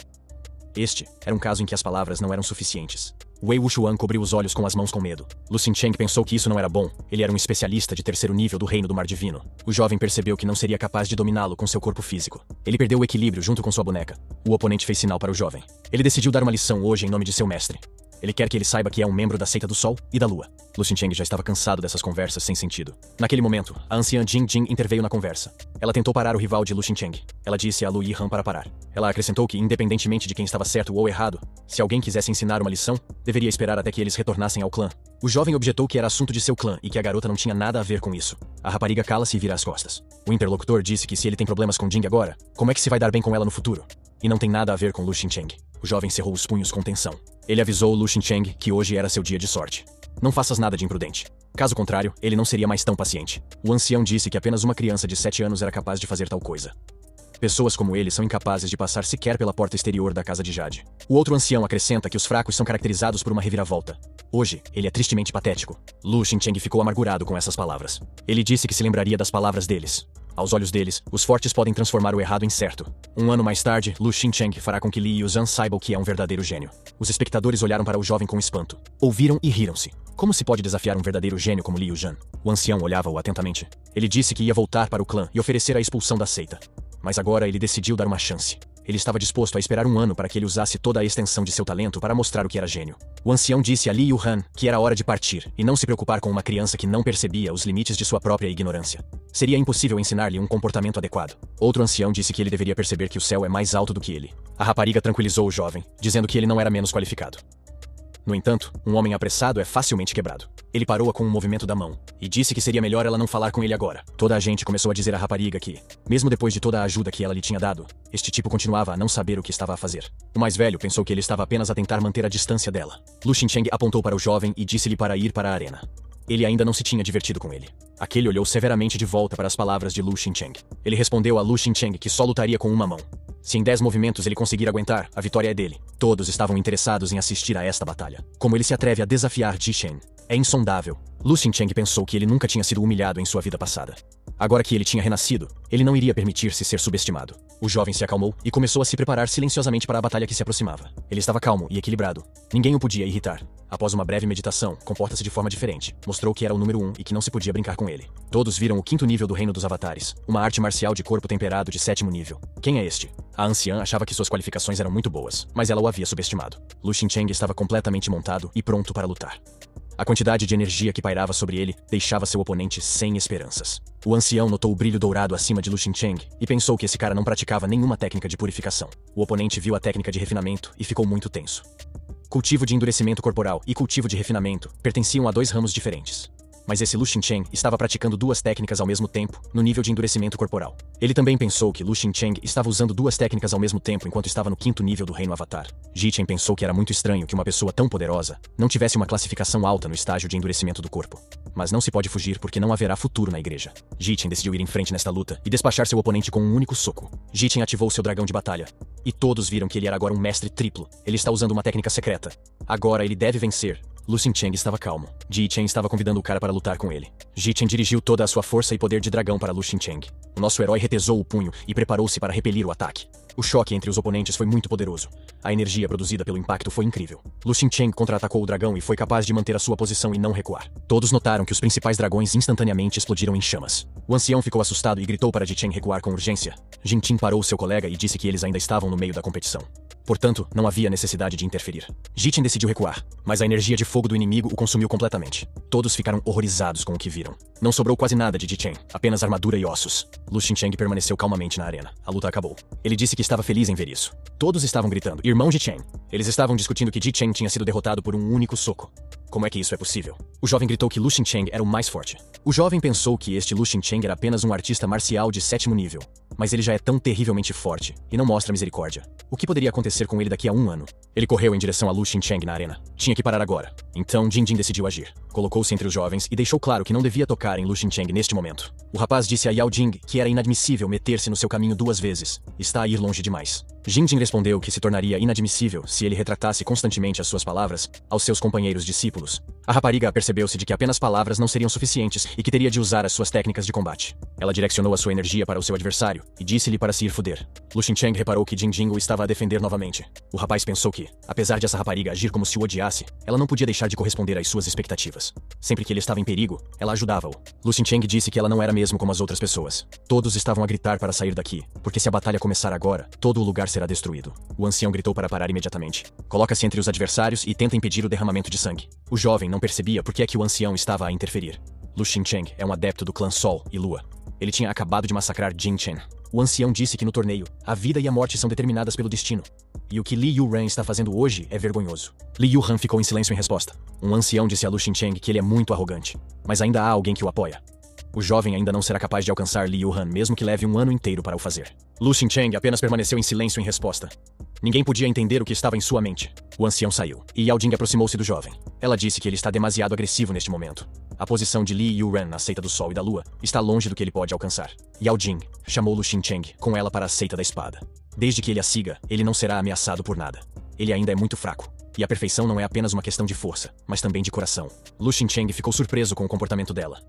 Este era um caso em que as palavras não eram suficientes. Wei Wuxiang cobriu os olhos com as mãos com medo. Lu Xincheng pensou que isso não era bom. Ele era um especialista de 3º nível do Reino do Mar Divino. O jovem percebeu que não seria capaz de dominá-lo com seu corpo físico. Ele perdeu o equilíbrio junto com sua boneca. O oponente fez sinal para o jovem. Ele decidiu dar uma lição hoje em nome de seu mestre. Ele quer que ele saiba que é um membro da seita do Sol e da Lua. Lu Xincheng já estava cansado dessas conversas sem sentido. Naquele momento, a anciã Jing Jing interveio na conversa. Ela tentou parar o rival de Lu Xincheng. Ela disse a Lu Yihan para parar. Ela acrescentou que, independentemente de quem estava certo ou errado, se alguém quisesse ensinar uma lição, deveria esperar até que eles retornassem ao clã. O jovem objetou que era assunto de seu clã e que a garota não tinha nada a ver com isso. A rapariga cala-se e vira as costas. O interlocutor disse que se ele tem problemas com Jing agora, como é que se vai dar bem com ela no futuro? E não tem nada a ver com Lu Xincheng. O jovem cerrou os punhos com tensão. Ele avisou Lu Xincheng que hoje era seu dia de sorte. Não faças nada de imprudente. Caso contrário, ele não seria mais tão paciente. O ancião disse que apenas uma criança de 7 anos era capaz de fazer tal coisa. Pessoas como ele são incapazes de passar sequer pela porta exterior da casa de Jade. O outro ancião acrescenta que os fracos são caracterizados por uma reviravolta. Hoje, ele é tristemente patético. Lu Xincheng ficou amargurado com essas palavras. Ele disse que se lembraria das palavras deles. Aos olhos deles, os fortes podem transformar o errado em certo. Um ano mais tarde, Lu Xincheng fará com que Li Yuzhan saiba o que é um verdadeiro gênio. Os espectadores olharam para o jovem com espanto. Ouviram e riram-se. Como se pode desafiar um verdadeiro gênio como Li Yuzhan? O ancião olhava-o atentamente. Ele disse que ia voltar para o clã e oferecer a expulsão da seita. Mas agora ele decidiu dar uma chance. Ele estava disposto a esperar um ano para que ele usasse toda a extensão de seu talento para mostrar o que era gênio. O ancião disse a Li Yuhan que era hora de partir e não se preocupar com uma criança que não percebia os limites de sua própria ignorância. Seria impossível ensinar-lhe um comportamento adequado. Outro ancião disse que ele deveria perceber que o céu é mais alto do que ele. A rapariga tranquilizou o jovem, dizendo que ele não era menos qualificado. No entanto, um homem apressado é facilmente quebrado. Ele parou-a com um movimento da mão, e disse que seria melhor ela não falar com ele agora. Toda a gente começou a dizer à rapariga que, mesmo depois de toda a ajuda que ela lhe tinha dado, este tipo continuava a não saber o que estava a fazer. O mais velho pensou que ele estava apenas a tentar manter a distância dela. Lu Xincheng apontou para o jovem e disse-lhe para ir para a arena. Ele ainda não se tinha divertido com ele. Aquele olhou severamente de volta para as palavras de Lu Xincheng. Ele respondeu a Lu Xincheng que só lutaria com uma mão. Se em 10 movimentos ele conseguir aguentar, a vitória é dele. Todos estavam interessados em assistir a esta batalha. Como ele se atreve a desafiar Ji Shen? É insondável. Lu Xincheng pensou que ele nunca tinha sido humilhado em sua vida passada. Agora que ele tinha renascido, ele não iria permitir-se ser subestimado. O jovem se acalmou e começou a se preparar silenciosamente para a batalha que se aproximava. Ele estava calmo e equilibrado. Ninguém o podia irritar. Após uma breve meditação, comporta-se de forma diferente. Mostrou que era o número 1 e que não se podia brincar com ele. Todos viram o 5º nível do Reino dos Avatares, uma arte marcial de corpo temperado de 7º nível. Quem é este? A anciã achava que suas qualificações eram muito boas, mas ela o havia subestimado. Lu Xincheng estava completamente montado e pronto para lutar. A quantidade de energia que pairava sobre ele deixava seu oponente sem esperanças. O ancião notou o brilho dourado acima de Lu Xincheng e pensou que esse cara não praticava nenhuma técnica de purificação. O oponente viu a técnica de refinamento e ficou muito tenso. Cultivo de endurecimento corporal e cultivo de refinamento pertenciam a 2 ramos diferentes. Mas esse Lu Xincheng estava praticando 2 técnicas ao mesmo tempo, no nível de endurecimento corporal. Ele também pensou que Lu Xincheng estava usando 2 técnicas ao mesmo tempo enquanto estava no 5º nível do Reino Avatar. Ji Chen pensou que era muito estranho que uma pessoa tão poderosa não tivesse uma classificação alta no estágio de endurecimento do corpo. Mas não se pode fugir porque não haverá futuro na igreja. Ji Chen decidiu ir em frente nesta luta e despachar seu oponente com um único soco. Ji Chen ativou seu dragão de batalha. E todos viram que ele era agora um mestre triplo. Ele está usando uma técnica secreta. Agora ele deve vencer. Lu Xincheng estava calmo. Ji Chen estava convidando o cara para lutar com ele. Ji Chen dirigiu toda a sua força e poder de dragão para Lu Xincheng. O nosso herói retesou o punho e preparou-se para repelir o ataque. O choque entre os oponentes foi muito poderoso. A energia produzida pelo impacto foi incrível. Lu Xingchen contra-atacou o dragão e foi capaz de manter a sua posição e não recuar. Todos notaram que os principais dragões instantaneamente explodiram em chamas. O ancião ficou assustado e gritou para Ji Chen recuar com urgência. Jin Tin parou seu colega e disse que eles ainda estavam no meio da competição. Portanto, não havia necessidade de interferir. Ji Chen decidiu recuar, mas a energia de fogo do inimigo o consumiu completamente. Todos ficaram horrorizados com o que viram. Não sobrou quase nada de Ji Chen, apenas armadura e ossos. Lu Xingchen permaneceu calmamente na arena. A luta acabou. Ele disse que estava feliz em ver isso. Todos estavam gritando, irmão Ji Chen. Eles estavam discutindo que Ji Chen tinha sido derrotado por um único soco. Como é que isso é possível? O jovem gritou que Lu Xingchen era o mais forte. O jovem pensou que este Lu Xingchen era apenas um artista marcial de 7º nível. Mas ele já é tão terrivelmente forte, e não mostra misericórdia. O que poderia acontecer com ele daqui a 1 ano? Ele correu em direção a Lu Xingchen na arena. Tinha que parar agora. Então Jin Jin decidiu agir. Colocou-se entre os jovens e deixou claro que não devia tocar em Lu Xingchen neste momento. O rapaz disse a Yao Jing que era inadmissível meter-se no seu caminho 2 vezes. Está a ir longe demais. Jin Jin respondeu que se tornaria inadmissível se ele retratasse constantemente as suas palavras aos seus companheiros discípulos. A rapariga apercebeu-se de que apenas palavras não seriam suficientes e que teria de usar as suas técnicas de combate. Ela direcionou a sua energia para o seu adversário e disse-lhe para se ir fuder. Lu Xingchen reparou que Jin Jin o estava a defender novamente. O rapaz pensou que, apesar de essa rapariga agir como se o odiasse, ela não podia deixar de corresponder às suas expectativas. Sempre que ele estava em perigo, ela ajudava-o. Lu Xingchen disse que ela não era mesmo como as outras pessoas. Todos estavam a gritar para sair daqui, porque se a batalha começar agora, todo o lugar será destruído. O ancião gritou para parar imediatamente. Coloca-se entre os adversários e tenta impedir o derramamento de sangue. O jovem não percebia por que é que o ancião estava a interferir. Lu Xingchen é um adepto do clã Sol e Lua. Ele tinha acabado de massacrar Jin Chen. O ancião disse que no torneio, a vida e a morte são determinadas pelo destino. E o que Li Yuran está fazendo hoje é vergonhoso. Li Yuran ficou em silêncio em resposta. Um ancião disse a Lu Xingchen que ele é muito arrogante. Mas ainda há alguém que o apoia. O jovem ainda não será capaz de alcançar Li Yuran mesmo que leve 1 ano inteiro para o fazer. Lu Xingchen apenas permaneceu em silêncio em resposta. Ninguém podia entender o que estava em sua mente. O ancião saiu, e Yao Jing aproximou-se do jovem. Ela disse que ele está demasiado agressivo neste momento. A posição de Li Yuran na seita do Sol e da Lua está longe do que ele pode alcançar. Yao Jing chamou Lu Xingchen com ela para a seita da espada. Desde que ele a siga, ele não será ameaçado por nada. Ele ainda é muito fraco. E a perfeição não é apenas uma questão de força, mas também de coração. Lu Xingchen ficou surpreso com o comportamento dela.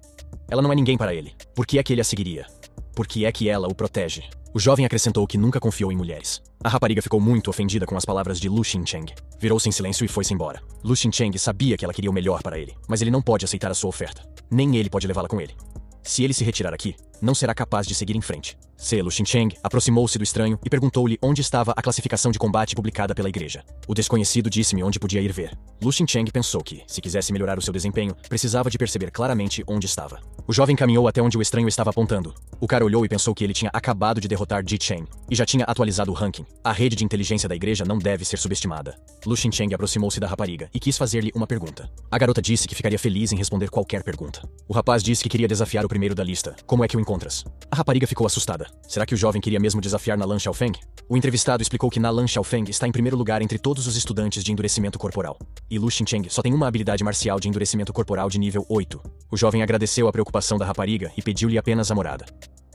Ela não é ninguém para ele. Por que é que ele a seguiria? Por que é que ela o protege? O jovem acrescentou que nunca confiou em mulheres. A rapariga ficou muito ofendida com as palavras de Lu Xingchen. Virou-se em silêncio e foi-se embora. Lu Xingchen sabia que ela queria o melhor para ele, mas ele não pode aceitar a sua oferta. Nem ele pode levá-la com ele. Se ele se retirar aqui, não será capaz de seguir em frente. Lu Xingchen aproximou-se do estranho e perguntou-lhe onde estava a classificação de combate publicada pela igreja. O desconhecido disse-me onde podia ir ver. Lu Xingchen pensou que, se quisesse melhorar o seu desempenho, precisava de perceber claramente onde estava. O jovem caminhou até onde o estranho estava apontando. O cara olhou e pensou que ele tinha acabado de derrotar Ji Chen e já tinha atualizado o ranking. A rede de inteligência da igreja não deve ser subestimada. Lu Xingchen aproximou-se da rapariga e quis fazer-lhe uma pergunta. A garota disse que ficaria feliz em responder qualquer pergunta. O rapaz disse que queria desafiar o primeiro da lista. Como é que o encontras? A rapariga ficou assustada. Será que o jovem queria mesmo desafiar Nalan Xiaofeng? O entrevistado explicou que Nalan Xiaofeng está em primeiro lugar entre todos os estudantes de endurecimento corporal. E Lu Xingchen só tem uma habilidade marcial de endurecimento corporal de nível 8. O jovem agradeceu a preocupação da rapariga e pediu-lhe apenas a morada.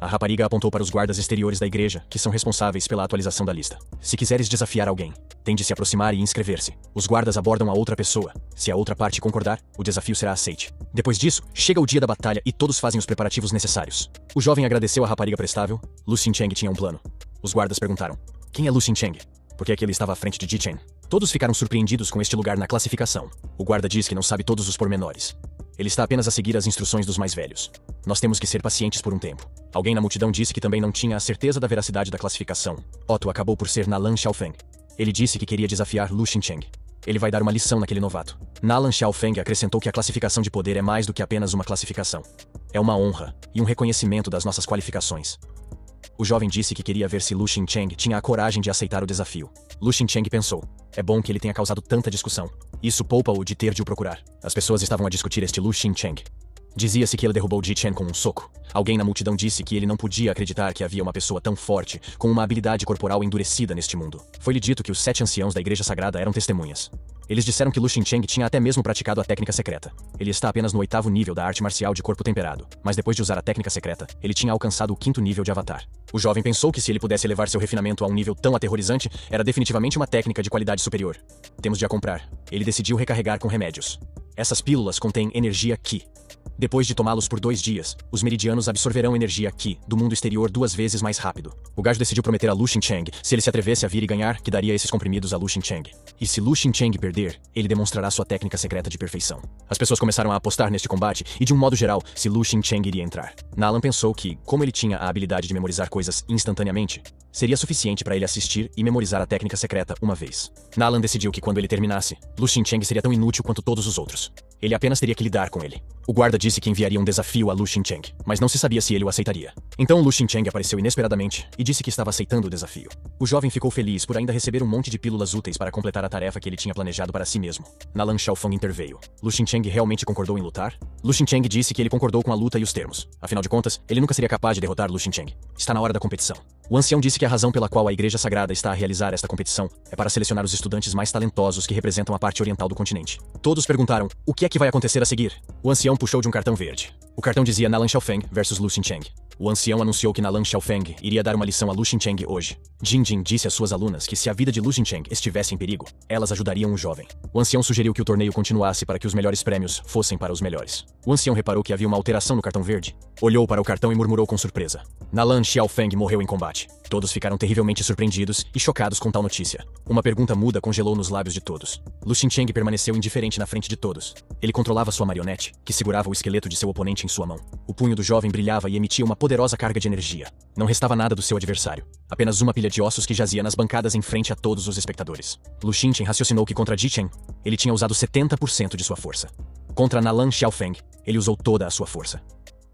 A rapariga apontou para os guardas exteriores da igreja, que são responsáveis pela atualização da lista. Se quiseres desafiar alguém, tem de se aproximar e inscrever-se. Os guardas abordam a outra pessoa. Se a outra parte concordar, o desafio será aceite. Depois disso, chega o dia da batalha e todos fazem os preparativos necessários. O jovem agradeceu a rapariga prestável. Lu Xingchen tinha um plano. Os guardas perguntaram: quem é Lu Xingchen? Por que é que ele estava à frente de Ji Chen? Todos ficaram surpreendidos com este lugar na classificação. O guarda diz que não sabe todos os pormenores. Ele está apenas a seguir as instruções dos mais velhos. Nós temos que ser pacientes por um tempo. Alguém na multidão disse que também não tinha a certeza da veracidade da classificação. Otto acabou por ser Nalan Xiaofeng. Ele disse que queria desafiar Lu Xingchen. Ele vai dar uma lição naquele novato. Nalan Xiaofeng acrescentou que a classificação de poder é mais do que apenas uma classificação. É uma honra e um reconhecimento das nossas qualificações. O jovem disse que queria ver se Lu Xingchen tinha a coragem de aceitar o desafio. Lu Xingchen pensou: é bom que ele tenha causado tanta discussão. Isso poupa-o de ter de o procurar. As pessoas estavam a discutir este Lu Xingchen. Dizia-se que ele derrubou Ji Chen com um soco. Alguém na multidão disse que ele não podia acreditar que havia uma pessoa tão forte, com uma habilidade corporal endurecida neste mundo. Foi-lhe dito que os 7 anciãos da Igreja Sagrada eram testemunhas. Eles disseram que Lu Xingchen tinha até mesmo praticado a técnica secreta. Ele está apenas no 8º nível da arte marcial de corpo temperado, mas depois de usar a técnica secreta, ele tinha alcançado o 5º nível de avatar. O jovem pensou que se ele pudesse elevar seu refinamento a um nível tão aterrorizante, era definitivamente uma técnica de qualidade superior. Temos de a comprar. Ele decidiu recarregar com remédios. Essas pílulas contêm energia Qi. Depois de tomá-los por 2 dias, os meridianos absorverão energia Qi do mundo exterior 2 vezes mais rápido. O gajo decidiu prometer a Lu Xincheng, se ele se atrevesse a vir e ganhar, que daria esses comprimidos a Lu Xincheng. E se Lu Xincheng perder, ele demonstrará sua técnica secreta de perfeição. As pessoas começaram a apostar neste combate e, de um modo geral, se Lu Xincheng iria entrar. Nalan pensou que, como ele tinha a habilidade de memorizar coisas instantaneamente, seria suficiente para ele assistir e memorizar a técnica secreta uma vez. Nalan decidiu que quando ele terminasse, Lu Xincheng seria tão inútil quanto todos os outros. Ele apenas teria que lidar com ele. O guarda disse que enviaria um desafio a Lu Xincheng, mas não se sabia se ele o aceitaria. Então Lu Xincheng apareceu inesperadamente e disse que estava aceitando o desafio. O jovem ficou feliz por ainda receber um monte de pílulas úteis para completar a tarefa que ele tinha planejado para si mesmo. Nalan Xiaofeng interveio. Lu Xincheng realmente concordou em lutar? Lu Xincheng disse que ele concordou com a luta e os termos. Afinal de contas, ele nunca seria capaz de derrotar Lu Xincheng. Está na hora da competição. O ancião disse que a razão pela qual a Igreja Sagrada está a realizar esta competição é para selecionar os estudantes mais talentosos que representam a parte oriental do continente. Todos perguntaram, o que é que vai acontecer a seguir? O ancião puxou de um cartão verde. O cartão dizia Nalan Xiaofeng versus Lu Xincheng. O ancião anunciou que Nalan Xiaofeng iria dar uma lição a Lu Xincheng hoje. Jing Jing disse às suas alunas que se a vida de Lu Xincheng estivesse em perigo, elas ajudariam o jovem. O ancião sugeriu que o torneio continuasse para que os melhores prêmios fossem para os melhores. O ancião reparou que havia uma alteração no cartão verde. Olhou para o cartão e murmurou com surpresa. Nalan Xiaofeng morreu em combate. Todos ficaram terrivelmente surpreendidos e chocados com tal notícia. Uma pergunta muda congelou nos lábios de todos. Lu Xincheng permaneceu indiferente na frente de todos. Ele controlava sua marionete, que segurava o esqueleto de seu oponente em sua mão. O punho do jovem brilhava e emitia uma poderosa carga de energia. Não restava nada do seu adversário. Apenas uma pilha de ossos que jazia nas bancadas em frente a todos os espectadores. Lu Xincheng raciocinou que contra Ji Chen, ele tinha usado 70% de sua força. Contra Nalan Xiaofeng, ele usou toda a sua força.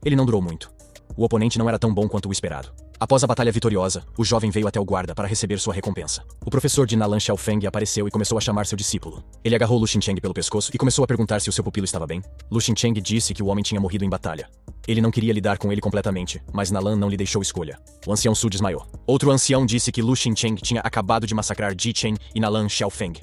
Ele não durou muito. O oponente não era tão bom quanto o esperado. Após a batalha vitoriosa, o jovem veio até o guarda para receber sua recompensa. O professor de Nalan Xiaofeng apareceu e começou a chamar seu discípulo. Ele agarrou Lu Xincheng pelo pescoço e começou a perguntar se o seu pupilo estava bem. Lu Xincheng disse que o homem tinha morrido em batalha. Ele não queria lidar com ele completamente, mas Nalan não lhe deixou escolha. O ancião Su desmaiou. Outro ancião disse que Lu Xincheng tinha acabado de massacrar Ji Chen e Nalan Xiaofeng.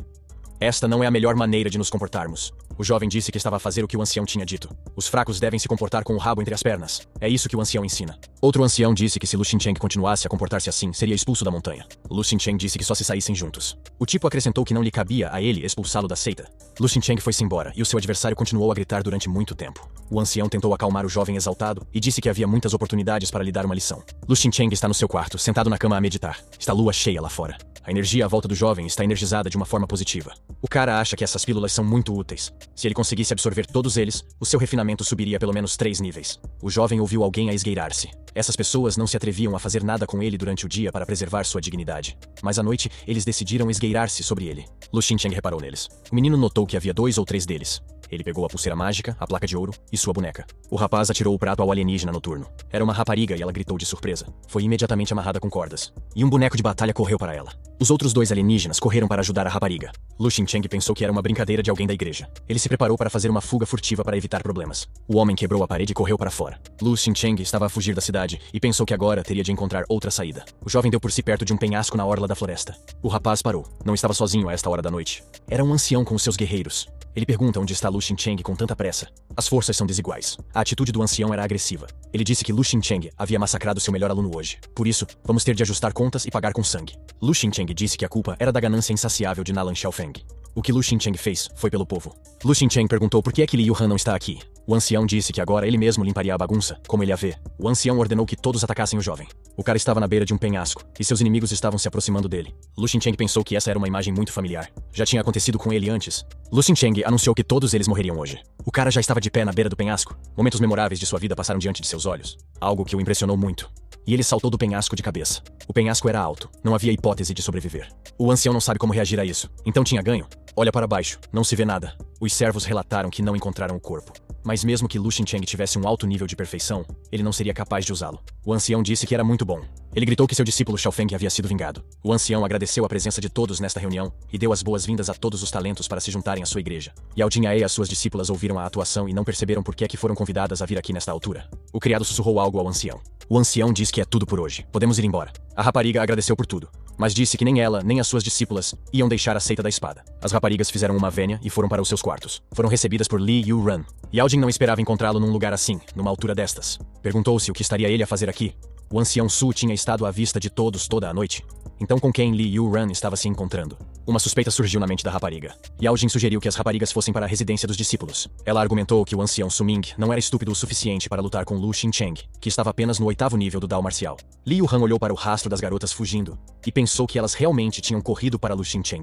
Esta não é a melhor maneira de nos comportarmos. O jovem disse que estava a fazer o que o ancião tinha dito. Os fracos devem se comportar com o rabo entre as pernas. É isso que o ancião ensina. Outro ancião disse que se Lu Xincheng continuasse a comportar-se assim, seria expulso da montanha. Lu Xincheng disse que só se saíssem juntos. O tipo acrescentou que não lhe cabia a ele expulsá-lo da seita. Lu Xincheng foi-se embora e o seu adversário continuou a gritar durante muito tempo. O ancião tentou acalmar o jovem exaltado e disse que havia muitas oportunidades para lhe dar uma lição. Lu Xincheng está no seu quarto, sentado na cama a meditar. Está lua cheia lá fora. A energia à volta do jovem está energizada de uma forma positiva. O cara acha que essas pílulas são muito úteis. Se ele conseguisse absorver todos eles, o seu refinamento subiria pelo menos 3 níveis. O jovem ouviu alguém a esgueirar-se. Essas pessoas não se atreviam a fazer nada com ele durante o dia para preservar sua dignidade. Mas à noite, eles decidiram esgueirar-se sobre ele. Lu Xincheng reparou neles. O menino notou que havia 2 ou 3 deles. Ele pegou a pulseira mágica, a placa de ouro e sua boneca. O rapaz atirou o prato ao alienígena noturno. Era uma rapariga e ela gritou de surpresa. Foi imediatamente amarrada com cordas. E um boneco de batalha correu para ela. Os outros 2 alienígenas correram para ajudar a rapariga. Lu Xincheng pensou que era uma brincadeira de alguém da igreja. Ele se preparou para fazer uma fuga furtiva para evitar problemas. O homem quebrou a parede e correu para fora. Lu Xincheng estava a fugir da cidade e pensou que agora teria de encontrar outra saída. O jovem deu por si perto de um penhasco na orla da floresta. O rapaz parou. Não estava sozinho a esta hora da noite. Era um ancião com os seus guerreiros. Ele pergunta onde está Lu Xincheng com tanta pressa. As forças são desiguais. A atitude do ancião era agressiva. Ele disse que Lu Xincheng havia massacrado seu melhor aluno hoje. Por isso, vamos ter de ajustar contas e pagar com sangue. Lu Xincheng disse que a culpa era da ganância insaciável de Nalan Xiaofeng. O que Lu Xincheng fez foi pelo povo. Lu Xincheng perguntou por que é que Li Yuhan não está aqui. O ancião disse que agora ele mesmo limparia a bagunça, como ele a vê. O ancião ordenou que todos atacassem o jovem. O cara estava na beira de um penhasco, e seus inimigos estavam se aproximando dele. Lu Xincheng pensou que essa era uma imagem muito familiar. Já tinha acontecido com ele antes. Lu Xincheng anunciou que todos eles morreriam hoje. O cara já estava de pé na beira do penhasco. Momentos memoráveis de sua vida passaram diante de seus olhos. Algo que o impressionou muito. E ele saltou do penhasco de cabeça. O penhasco era alto, não havia hipótese de sobreviver. O ancião não sabe como reagir a isso. Então tinha ganho? Olha para baixo, não se vê nada. Os servos relataram que não encontraram o corpo. Mas mesmo que Lu Xincheng tivesse um alto nível de perfeição, ele não seria capaz de usá-lo. O ancião disse que era muito bom. Ele gritou que seu discípulo Xiaofeng havia sido vingado. O ancião agradeceu a presença de todos nesta reunião e deu as boas-vindas a todos os talentos para se juntarem à sua igreja. Yao Jing e as suas discípulas ouviram a atuação e não perceberam por que é que foram convidadas a vir aqui nesta altura. O criado sussurrou algo ao ancião. O ancião diz que é tudo por hoje. Podemos ir embora. A rapariga agradeceu por tudo, mas disse que nem ela, nem as suas discípulas iam deixar a seita da espada. As raparigas fizeram uma vénia e foram para os seus quartos. Foram recebidas por Li Yuran. Yao Jing não esperava encontrá-lo num lugar assim, numa altura destas. Perguntou-se o que estaria ele a fazer aqui. O ancião Su tinha estado à vista de todos toda a noite. Então com quem Li Yuran estava se encontrando? Uma suspeita surgiu na mente da rapariga. Yao Jing sugeriu que as raparigas fossem para a residência dos discípulos. Ela argumentou que o ancião Su Ming não era estúpido o suficiente para lutar com Lu Xincheng, que estava apenas no 8º nível do Dao marcial. Li Yuhan olhou para o rastro das garotas fugindo e pensou que elas realmente tinham corrido para Lu Xincheng.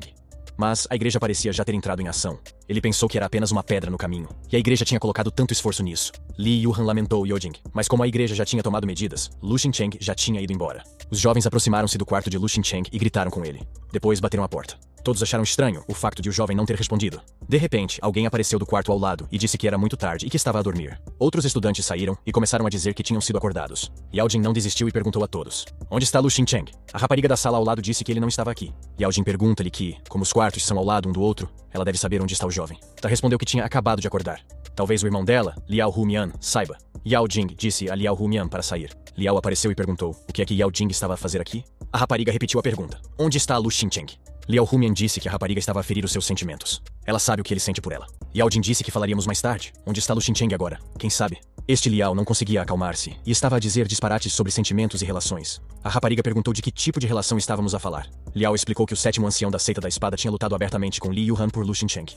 Mas a igreja parecia já ter entrado em ação. Ele pensou que era apenas uma pedra no caminho, e a igreja tinha colocado tanto esforço nisso. Li Yuhan lamentou Yao Jing, mas como a igreja já tinha tomado medidas, Lu Xincheng já tinha ido embora. Os jovens aproximaram-se do quarto de Lu Xincheng e gritaram com ele. Depois bateram a porta. Todos acharam estranho o facto de o jovem não ter respondido. De repente, alguém apareceu do quarto ao lado e disse que era muito tarde e que estava a dormir. Outros estudantes saíram e começaram a dizer que tinham sido acordados. Yao Jing não desistiu e perguntou a todos: onde está Lu Xincheng? A rapariga da sala ao lado disse que ele não estava aqui. Yao Jing pergunta-lhe que, como os quartos são ao lado um do outro, ela deve saber onde está o jovem. Ta respondeu que tinha acabado de acordar. Talvez o irmão dela, Liao Humian, saiba. Yao Jing disse a Liao Humian para sair. Liao apareceu e perguntou o que é que Yao Jing estava a fazer aqui. A rapariga repetiu a pergunta: onde está Lu Xincheng? Liao Humian disse que a rapariga estava a ferir os seus sentimentos. Ela sabe o que ele sente por ela. Yao Jing disse que falaríamos mais tarde. Onde está Lu Xincheng agora? Quem sabe? Este Liao não conseguia acalmar-se e estava a dizer disparates sobre sentimentos e relações. A rapariga perguntou de que tipo de relação estávamos a falar. Liao explicou que o 7º ancião da seita da espada tinha lutado abertamente com Li Yuhan por Lu Xincheng.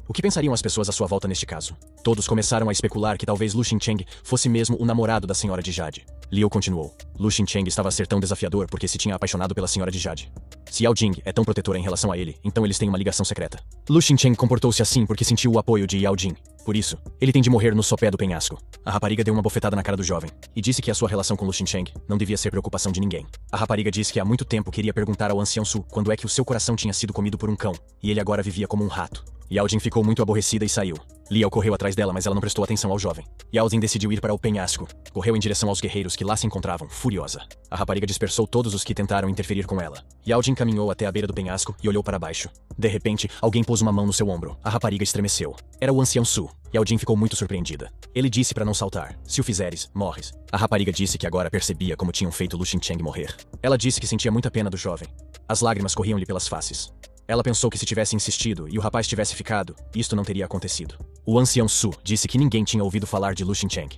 O que pensariam as pessoas à sua volta neste caso? Todos começaram a especular que talvez Lu Xincheng fosse mesmo o namorado da senhora de Jade. Liu continuou. Lu Xincheng estava a ser tão desafiador porque se tinha apaixonado pela senhora de Jade. Se Yao Jing é tão protetora em relação a ele, então eles têm uma ligação secreta. Lu Xincheng comportou-se assim porque sentiu o apoio de Yao Jing. Por isso, ele tem de morrer no sopé do penhasco. A rapariga deu uma bofetada na cara do jovem e disse que a sua relação com Lu Xincheng não devia ser preocupação de ninguém. A rapariga disse que há muito tempo queria perguntar ao ancião Su quando é que o seu coração tinha sido comido por um cão, e ele agora vivia como um rato. Yao Jing ficou muito aborrecida e saiu. Liao correu atrás dela, mas ela não prestou atenção ao jovem. Yao Jing decidiu ir para o penhasco. Correu em direção aos guerreiros que lá se encontravam, furiosa. A rapariga dispersou todos os que tentaram interferir com ela. Yao Jing caminhou até a beira do penhasco e olhou para baixo. De repente, alguém pôs uma mão no seu ombro. A rapariga estremeceu. Era o ancião Su. Yao Jing ficou muito surpreendida. Ele disse para não saltar. Se o fizeres, morres. A rapariga disse que agora percebia como tinham feito Lu Xincheng morrer. Ela disse que sentia muita pena do jovem. As lágrimas corriam-lhe pelas faces. Ela pensou que se tivesse insistido e o rapaz tivesse ficado, isto não teria acontecido. O ancião Su disse que ninguém tinha ouvido falar de Lu Xincheng.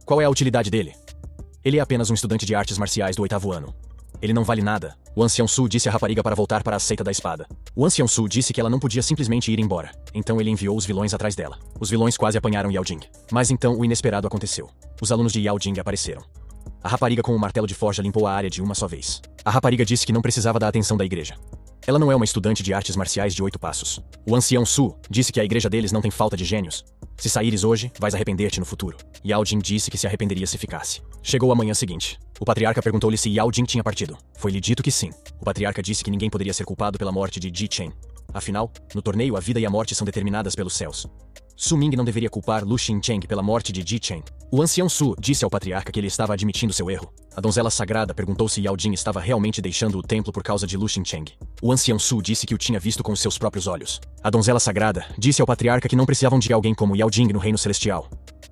Qual é a utilidade dele? Ele é apenas um estudante de artes marciais do 8º ano. Ele não vale nada. O ancião Su disse à rapariga para voltar para a seita da espada. O ancião Su disse que ela não podia simplesmente ir embora. Então ele enviou os vilões atrás dela. Os vilões quase apanharam Yao Jing. Mas então o inesperado aconteceu. Os alunos de Yao Jing apareceram. A rapariga com o martelo de forja limpou a área de uma só vez. A rapariga disse que não precisava da atenção da igreja. Ela não é uma estudante de artes marciais de 8 passos. O ancião Su disse que a igreja deles não tem falta de gênios. Se saíres hoje, vais arrepender-te no futuro. Yao Jing disse que se arrependeria se ficasse. Chegou a manhã seguinte. O patriarca perguntou-lhe se Yao Jing tinha partido. Foi-lhe dito que sim. O patriarca disse que ninguém poderia ser culpado pela morte de Ji Chen. Afinal, no torneio a vida e a morte são determinadas pelos céus. Su Ming não deveria culpar Lu Xincheng pela morte de Ji Chen. O ancião Su disse ao patriarca que ele estava admitindo seu erro. A donzela sagrada perguntou se Yao Jing estava realmente deixando o templo por causa de Lu Xincheng. O ancião Su disse que o tinha visto com seus próprios olhos. A donzela sagrada disse ao patriarca que não precisavam de alguém como Yao Jing no reino celestial.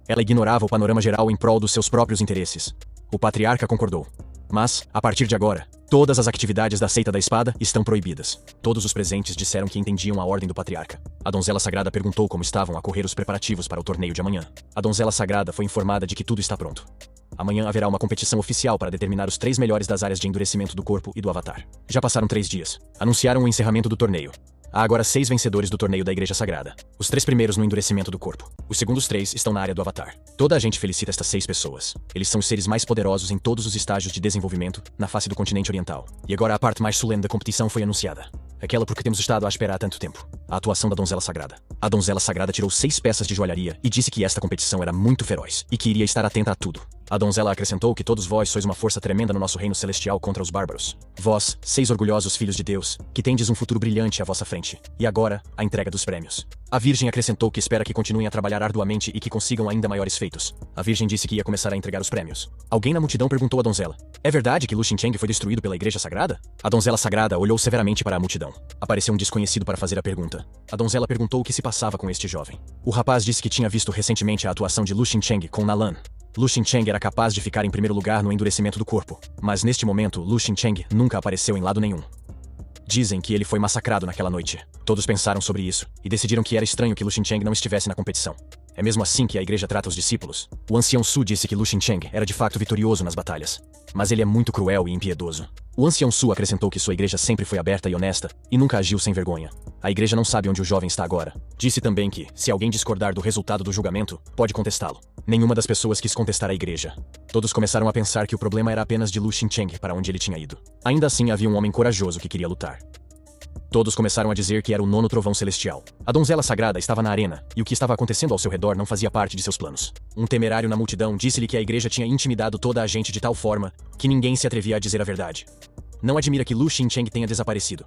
Ela ignorava o panorama geral em prol dos seus próprios interesses. O patriarca concordou. Mas, a partir de agora, todas as atividades da seita da espada estão proibidas. Todos os presentes disseram que entendiam a ordem do patriarca. A donzela sagrada perguntou como estavam a correr os preparativos para o torneio de amanhã. A donzela sagrada foi informada de que tudo está pronto. Amanhã haverá uma competição oficial para determinar os 3 melhores das áreas de endurecimento do corpo e do avatar. Já passaram 3 dias. Anunciaram o encerramento do torneio. Há agora 6 vencedores do torneio da Igreja Sagrada. Os 3 primeiros no endurecimento do corpo. Os segundos 3 estão na área do avatar. Toda a gente felicita estas 6 pessoas. Eles são os seres mais poderosos em todos os estágios de desenvolvimento na face do continente oriental. E agora a parte mais solene da competição foi anunciada. Aquela por que temos estado a esperar há tanto tempo. A atuação da donzela sagrada. A donzela sagrada tirou 6 peças de joalharia e disse que esta competição era muito feroz e que iria estar atenta a tudo. A donzela acrescentou que todos vós sois uma força tremenda no nosso reino celestial contra os bárbaros. Vós, 6 orgulhosos filhos de Deus, que tendes um futuro brilhante à vossa frente. E agora, a entrega dos prêmios. A Virgem acrescentou que espera que continuem a trabalhar arduamente e que consigam ainda maiores feitos. A Virgem disse que ia começar a entregar os prêmios. Alguém na multidão perguntou à donzela: é verdade que Lu Xincheng foi destruído pela Igreja Sagrada? A donzela sagrada olhou severamente para a multidão. Apareceu um desconhecido para fazer a pergunta. A donzela perguntou o que se passava com este jovem. O rapaz disse que tinha visto recentemente a atuação de Lu Xincheng com Nalan. Lu Xincheng era capaz de ficar em primeiro lugar no endurecimento do corpo, mas neste momento Lu Xincheng nunca apareceu em lado nenhum. Dizem que ele foi massacrado naquela noite. Todos pensaram sobre isso e decidiram que era estranho que Lu Xincheng não estivesse na competição. É mesmo assim que a igreja trata os discípulos? O ancião Su disse que Lu Xincheng era de fato vitorioso nas batalhas. Mas ele é muito cruel e impiedoso. O ancião Su acrescentou que sua igreja sempre foi aberta e honesta, e nunca agiu sem vergonha. A igreja não sabe onde o jovem está agora. Disse também que, se alguém discordar do resultado do julgamento, pode contestá-lo. Nenhuma das pessoas quis contestar a igreja. Todos começaram a pensar que o problema era apenas de Lu Xincheng para onde ele tinha ido. Ainda assim havia um homem corajoso que queria lutar. Todos começaram a dizer que era o nono trovão celestial. A donzela sagrada estava na arena, e o que estava acontecendo ao seu redor não fazia parte de seus planos. Um temerário na multidão disse-lhe que a igreja tinha intimidado toda a gente de tal forma que ninguém se atrevia a dizer a verdade. Não admira que Lu Xincheng tenha desaparecido,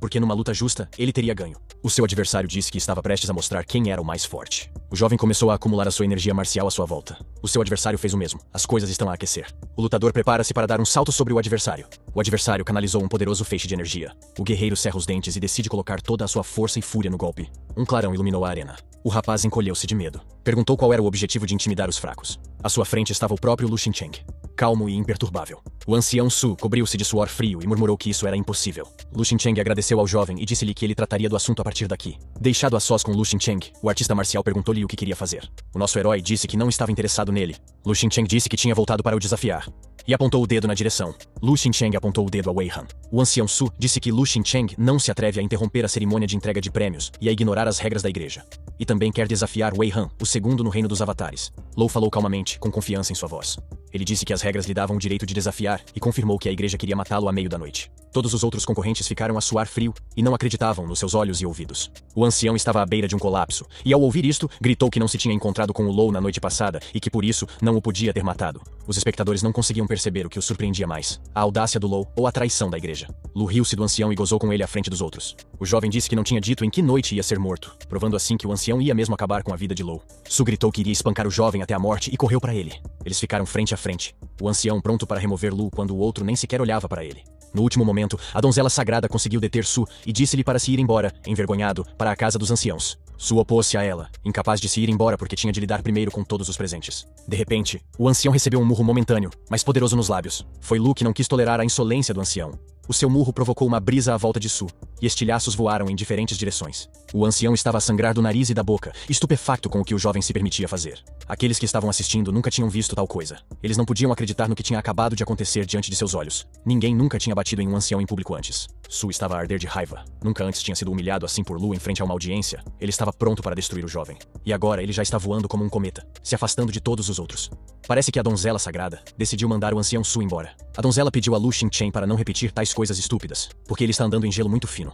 porque numa luta justa, ele teria ganho. O seu adversário disse que estava prestes a mostrar quem era o mais forte. O jovem começou a acumular a sua energia marcial à sua volta. O seu adversário fez o mesmo. As coisas estão a aquecer. O lutador prepara-se para dar um salto sobre o adversário. O adversário canalizou um poderoso feixe de energia. O guerreiro cerra os dentes e decide colocar toda a sua força e fúria no golpe. Um clarão iluminou a arena. O rapaz encolheu-se de medo. Perguntou qual era o objetivo de intimidar os fracos. À sua frente estava o próprio Lu Xincheng, calmo e imperturbável. O ancião Su cobriu-se de suor frio e murmurou que isso era impossível. Lu Xincheng agradeceu ao jovem e disse-lhe que ele trataria do assunto a partir daqui. Deixado a sós com Lu Xincheng, o artista marcial perguntou-lhe o que queria fazer. O nosso herói disse que não estava interessado nele. Lu Xincheng disse que tinha voltado para o desafiar. E apontou o dedo na direção. Lu Xincheng apontou o dedo a Wei Han. O ancião Su disse que Lu Xincheng não se atreve a interromper a cerimônia de entrega de prêmios e a ignorar as regras da igreja. E também quer desafiar Wei Han, o segundo no reino dos avatares. Lu falou calmamente, com confiança em sua voz. Ele disse que as regras lhe davam o direito de desafiar e confirmou que a igreja queria matá-lo à meio da noite. Todos os outros concorrentes ficaram a suar frio e não acreditavam nos seus olhos e ouvidos. O ancião estava à beira de um colapso, e ao ouvir isto, gritou que não se tinha encontrado com o Lu na noite passada e que por isso não o podia ter matado. Os espectadores não conseguiam perceber o que os surpreendia mais, a audácia do Lu ou a traição da igreja. Lu riu-se do ancião e gozou com ele à frente dos outros. O jovem disse que não tinha dito em que noite ia ser morto, provando assim que o ancião ia mesmo acabar com a vida de Lu. Su gritou que iria espancar o jovem até a morte e correu para ele. Eles ficaram frente a frente, o ancião pronto para remover Lu quando o outro nem sequer olhava para ele. No último momento, a donzela sagrada conseguiu deter Su e disse-lhe para se ir embora, envergonhado, para a casa dos anciãos. Su opôs-se a ela, incapaz de se ir embora porque tinha de lidar primeiro com todos os presentes. De repente, o ancião recebeu um murro momentâneo, mas poderoso nos lábios. Foi Lu que não quis tolerar a insolência do ancião. O seu murro provocou uma brisa à volta de Su, e estilhaços voaram em diferentes direções. O ancião estava a sangrar do nariz e da boca, estupefacto com o que o jovem se permitia fazer. Aqueles que estavam assistindo nunca tinham visto tal coisa. Eles não podiam acreditar no que tinha acabado de acontecer diante de seus olhos. Ninguém nunca tinha batido em um ancião em público antes. Su estava a arder de raiva. Nunca antes tinha sido humilhado assim por Lu em frente a uma audiência. Ele estava pronto para destruir o jovem. E agora ele já está voando como um cometa, se afastando de todos os outros. Parece que a donzela sagrada decidiu mandar o ancião Su embora. A donzela pediu a Lu Xincheng para não repetir tais coisas estúpidas, porque ele está andando em gelo muito fino.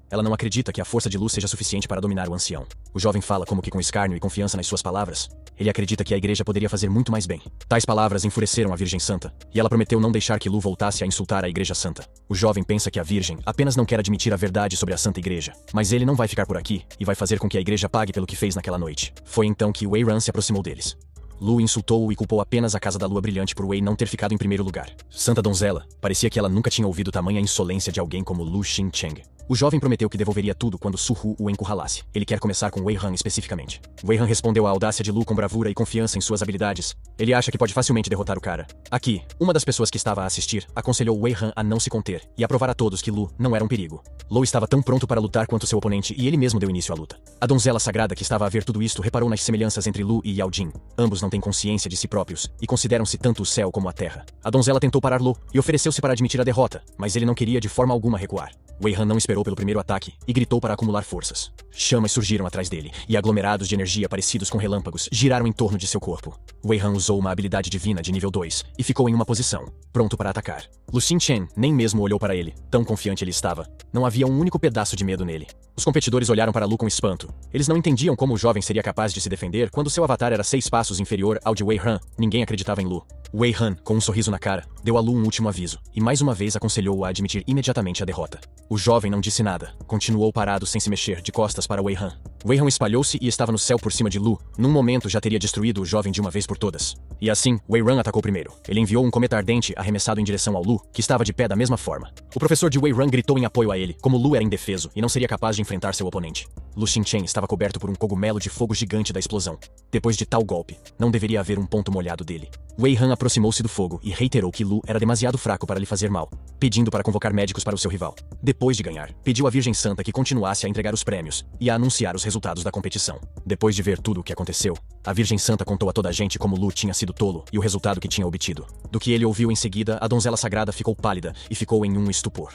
Ela não acredita que a força de Lu seja suficiente para dominar o ancião. O jovem fala como que com escárnio e confiança nas suas palavras. Ele acredita que a igreja poderia fazer muito mais bem. Tais palavras enfureceram a Virgem Santa, e ela prometeu não deixar que Lu voltasse a insultar a Igreja Santa. O jovem pensa que a Virgem apenas não quer admitir a verdade sobre a Santa Igreja, mas ele não vai ficar por aqui e vai fazer com que a igreja pague pelo que fez naquela noite. Foi então que Wei Ran se aproximou deles. Lu insultou-o e culpou apenas a Casa da Lua Brilhante por Wei não ter ficado em primeiro lugar. Santa donzela, parecia que ela nunca tinha ouvido tamanha insolência de alguém como Lu Xincheng. O jovem prometeu que devolveria tudo quando Su Hu o encurralasse. Ele quer começar com Wei Han especificamente. Wei Han respondeu à audácia de Lu com bravura e confiança em suas habilidades. Ele acha que pode facilmente derrotar o cara. Aqui, uma das pessoas que estava a assistir aconselhou Wei Han a não se conter e a provar a todos que Lu não era um perigo. Lu estava tão pronto para lutar quanto seu oponente e ele mesmo deu início à luta. A donzela sagrada que estava a ver tudo isto reparou nas semelhanças entre Lu e Yao Jing. Ambos não têm consciência de si próprios e consideram-se tanto o céu como a terra. A donzela tentou parar Lu e ofereceu-se para admitir a derrota, mas ele não queria de forma alguma recuar. Wei Han não esperou pelo primeiro ataque e gritou para acumular forças. Chamas surgiram atrás dele, e aglomerados de energia parecidos com relâmpagos giraram em torno de seu corpo. Wei Han usou uma habilidade divina de nível 2 e ficou em uma posição, pronto para atacar. Lu Xincheng nem mesmo olhou para ele, tão confiante ele estava. Não havia um único pedaço de medo nele. Os competidores olharam para Lu com espanto. Eles não entendiam como o jovem seria capaz de se defender quando seu avatar era 6 passos inferior ao de Wei Han. Ninguém acreditava em Lu. Wei Han, com um sorriso na cara, deu a Lu um último aviso, e mais uma vez aconselhou-o a admitir imediatamente a derrota. O jovem não disse nada, continuou parado sem se mexer, de costas para Wei Han. Wei Han espalhou-se e estava no céu por cima de Lu. Num momento já teria destruído o jovem de uma vez por todas. E assim, Wei Ran atacou primeiro. Ele enviou um cometa ardente arremessado em direção ao Lu, que estava de pé da mesma forma. O professor de Wei Ran gritou em apoio a ele, como Lu era indefeso e não seria capaz de enfrentar seu oponente. Lu Xincheng estava coberto por um cogumelo de fogo gigante da explosão. Depois de tal golpe, não deveria haver um ponto molhado dele. Wei Han aproximou-se do fogo e reiterou que Lu era demasiado fraco para lhe fazer mal, pedindo para convocar médicos para o seu rival. Depois de ganhar, pediu à Virgem Santa que continuasse a entregar os prêmios e a anunciar os resultados da competição. Depois de ver tudo o que aconteceu, a Virgem Santa contou a toda a gente como Lu tinha sido tolo e o resultado que tinha obtido. Do que ele ouviu em seguida, a donzela sagrada ficou pálida e ficou em um estupor.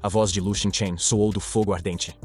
A voz de Lu Xingchen soou do fogo ardente.